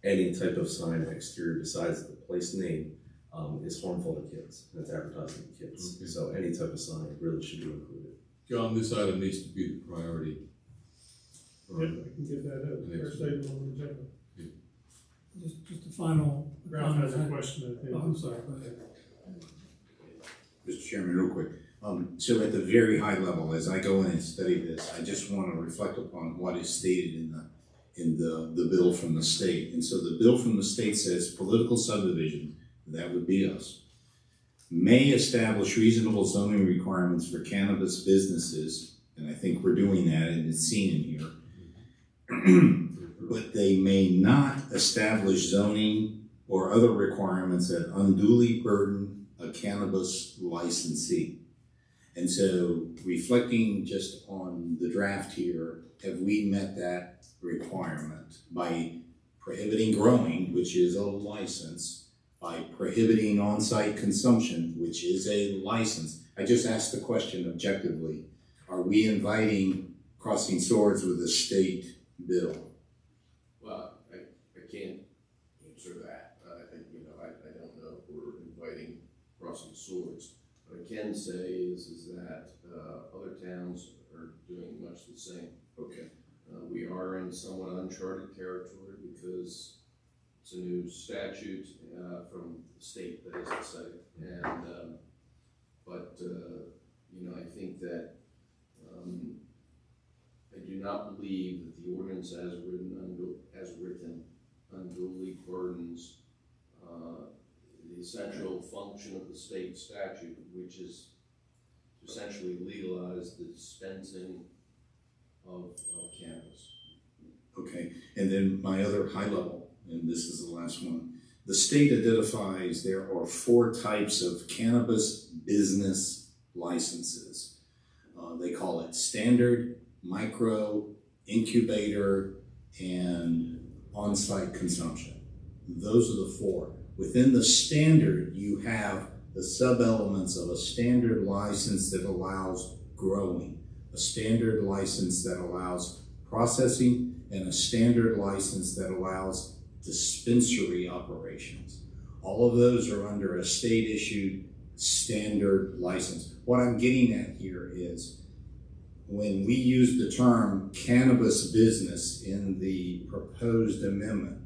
any type of sign exterior besides the place name is harmful to kids, and it's advertising to kids. Okay. So any type of sign really should be included. John, this item needs to be the priority. Yep, I can get that out. First item on the agenda. Just a final. Ralph has a question, I think. Oh, I'm sorry, go ahead. Mr. Chairman, real quick. So at the very high level, as I go in and study this, I just want to reflect upon what is stated in the bill from the state. And so the bill from the state says political subdivision, that would be us, may establish reasonable zoning requirements for cannabis businesses, and I think we're doing that and it's seen in here, but they may not establish zoning or other requirements that unduly burden a cannabis licensee. And so reflecting just on the draft here, have we met that requirement by prohibiting growing, which is a license, by prohibiting on-site consumption, which is a license? I just asked the question objectively. Are we inviting crossing swords with the state bill? Well, I can't answer that. I don't know if we're inviting crossing swords. What I can say is that other towns are doing much the same. Okay. We are in somewhat uncharted territory because it's a new statute from the state, that is to say, and I think that I do not believe that the ordinance as written unduly burdens the essential function of the state statute, which is to essentially legalize the dispensing of cannabis. Okay, and then my other high level, and this is the last one. The state identifies there are 4 types of cannabis business licenses. They call it standard, micro, incubator, and on-site consumption. Those are the 4. Within the standard, you have the sub-elements of a standard license that allows growing, a standard license that allows processing, and a standard license that allows dispensary operations. All of those are under a state-issued standard license. What I'm getting at here is when we use the term cannabis business in the proposed amendment,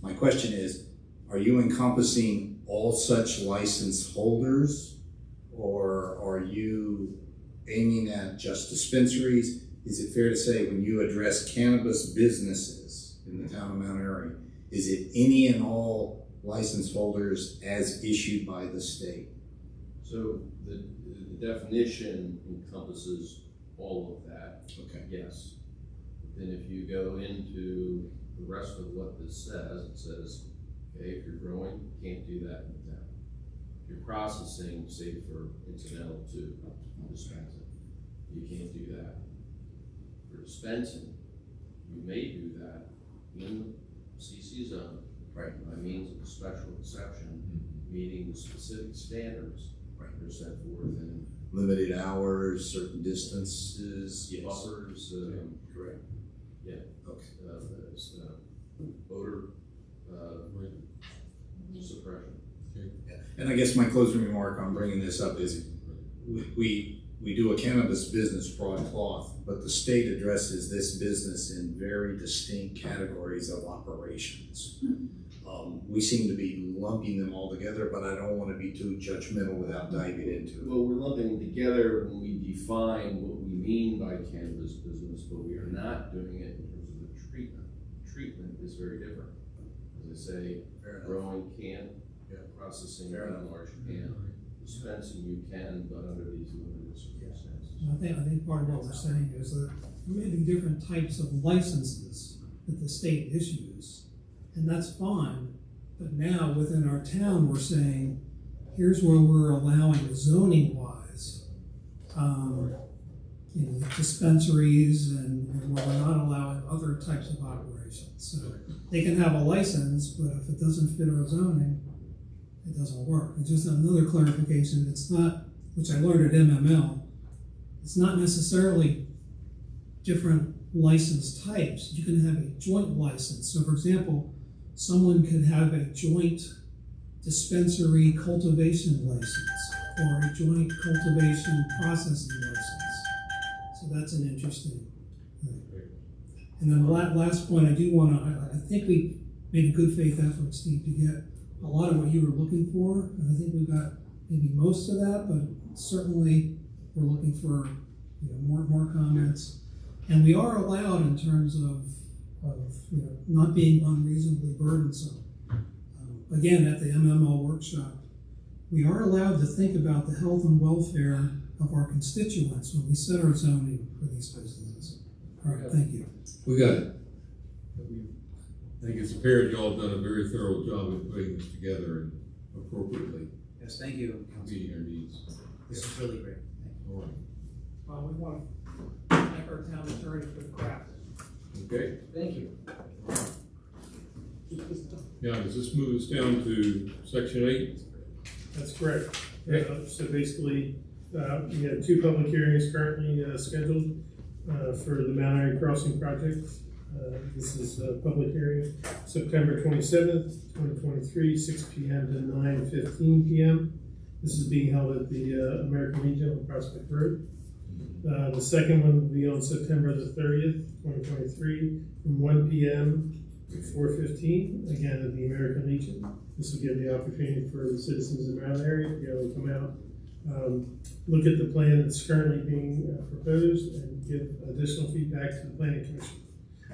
my question is, are you encompassing all such license holders, or are you aiming at just dispensaries? is it fair to say when you address cannabis businesses in the town of Mount Airy, is it any and all license holders as issued by the state? So the definition encompasses all of that. Okay. Yes. Then if you go into the rest of what this says, it says, okay, if you're growing, you can't do that in the town. If you're processing, say for incidental to dispensing, you can't do that. For dispensing, you may do that in the CC zone, right, by means of a special exception, meeting the specific standards that are set forth in Limited hours, certain distances, yes. buffers, Correct. yeah, Okay. Odor suppression. Yeah. And I guess my closing remark on bringing this up is we do a cannabis business broadcloth, but the state addresses this business in very distinct categories of operations. We seem to be lumping them all together, but I don't want to be too judgmental without diving into it. Well, we're lumping them together when we define what we mean by cannabis business, but we are not doing it in terms of the treatment. Treatment is very different. As I say, growing can, processing in large can, dispensing you can, but under these limited circumstances. I think part of what we're saying is that there may be different types of licenses that the state issues, and that's fine. But now within our town, we're saying, here's where we're allowing zoning-wise, dispensaries and where we're not allowing other types of operations. So they can have a license, but if it doesn't fit our zoning, it doesn't work. And just another clarification, it's not, which I learned at MML, it's not necessarily different license types. You can have a joint license. So for example, someone could have a joint dispensary cultivation license or a joint cultivation processing license. So that's an interesting thing. And then the last point, I do want to, I think we made a good faith effort, Steve, to get a lot of what you were looking for. And I think we've got maybe most of that, but certainly we're looking for more comments. And we are allowed in terms of not being unreasonably burdensome. Again, at the MML workshop, we are allowed to think about the health and welfare of our constituents when we set our zoning for these businesses. All right, thank you. We got it. I think it's apparent y'all have done a very thorough job in putting this together and appropriately Yes, thank you, Council. meeting our needs. This is really great. Thank you. All right. We want to thank our town attorney for the craft. Okay. Thank you. Now, does this move us down to section 8? That's correct. So basically, we have 2 public hearings currently scheduled for the Mount Airy Crossing project. This is a public hearing, September 27th, 2023, 6 p.m. to 9:15 p.m. This is being held at the American Legion on Prospect Road. The second one will be on September the 30th, 2023, from 1 p.m. to 4:15, again at the American Legion. This will give the opportunity for the citizens of Mount Airy to be able to come out, look at the plan that's currently being proposed, and give additional feedback to the Planning Commission.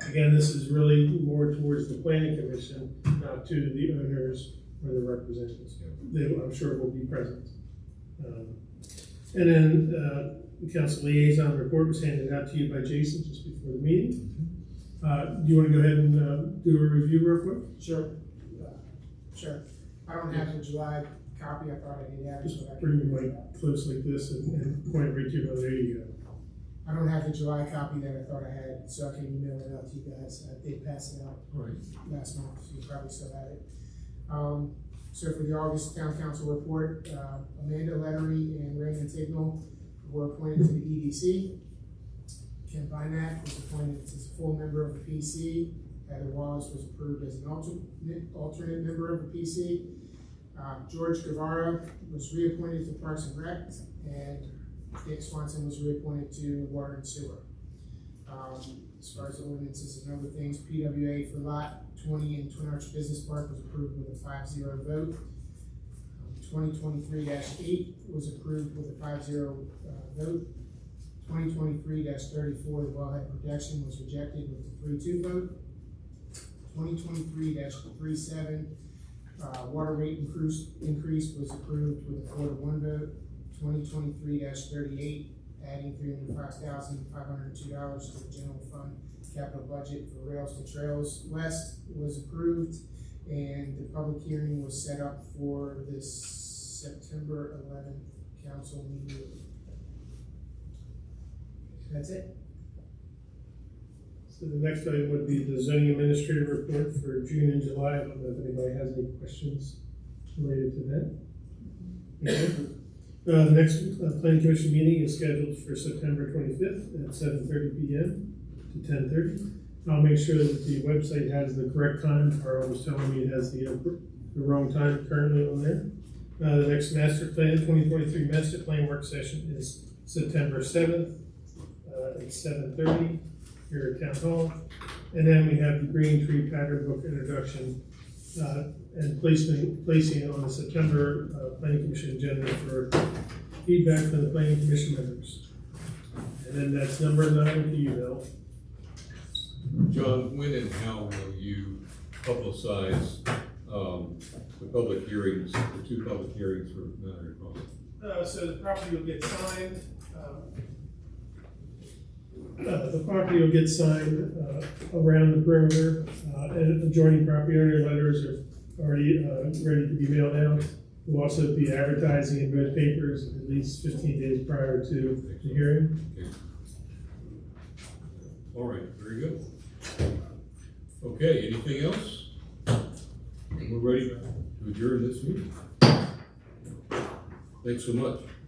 Again, this is really more towards the Planning Commission, not to the owners or the representatives. They, I'm sure, will be present. And then the council liaison report was handed out to you by Jason just before the meeting. Do you want to go ahead and do a review real quick? Sure. Sure. I don't have the July copy. I thought I did have it. Just bring the mic close like this and point right to your mother. There you go. I don't have the July copy that I thought I had, so I can email it out to you guys. I did pass it out last month, so you probably still have it. So for the August Town Council report, Amanda Lettery and Raymond Tignall were appointed to the EDC. Ken Bynack was appointed as a full member of the PC. Heather Wallace was approved as an alternate member of the PC. George Guevara was reappointed to Parks and Rec, and Dick Swanson was reappointed to Water and Sewer. As far as the ordinances and other things, PWA for Lot 20 in Twin Arch Business Park was approved with a 5-0 vote. 2023-8 was approved with a 5-0 vote. 2023-34, the wellhead protection was rejected with a 3-2 vote. 2023-37, water rate increase was approved with a 4-1 vote. 2023-38, adding $305,502 to the general fund capital budget for Rails to Trails West was approved, and the public hearing was set up for this September 11th council meeting. That's it. So the next item would be the zoning administrator report for June and July. I don't know if anybody has any questions related to that. Okay. The next planning commission meeting is scheduled for September 25th at 7:30 p.m. to 10:30. I'll make sure that the website has the correct time. Carl was telling me it has the wrong time currently on there. The next master plan, 2023 master plan work session is September 7th at 7:30 here at Town Hall. And then we have the Green Tree Pattern Book introduction and placing it on the September Planning Commission agenda for feedback from the Planning Commission members. And then that's number 9 to you, Bill. John, when and how will you publicize the public hearings, the 2 public hearings for Mount Airy? So the property will get signed. The property will get signed around the perimeter, and adjoining property owner letters are already ready to be mailed out. We'll also be advertising in both papers at least 15 days prior to the hearing. Okay. All right, very good. Okay, anything else? We're ready to adjourn this meeting. Thanks so much.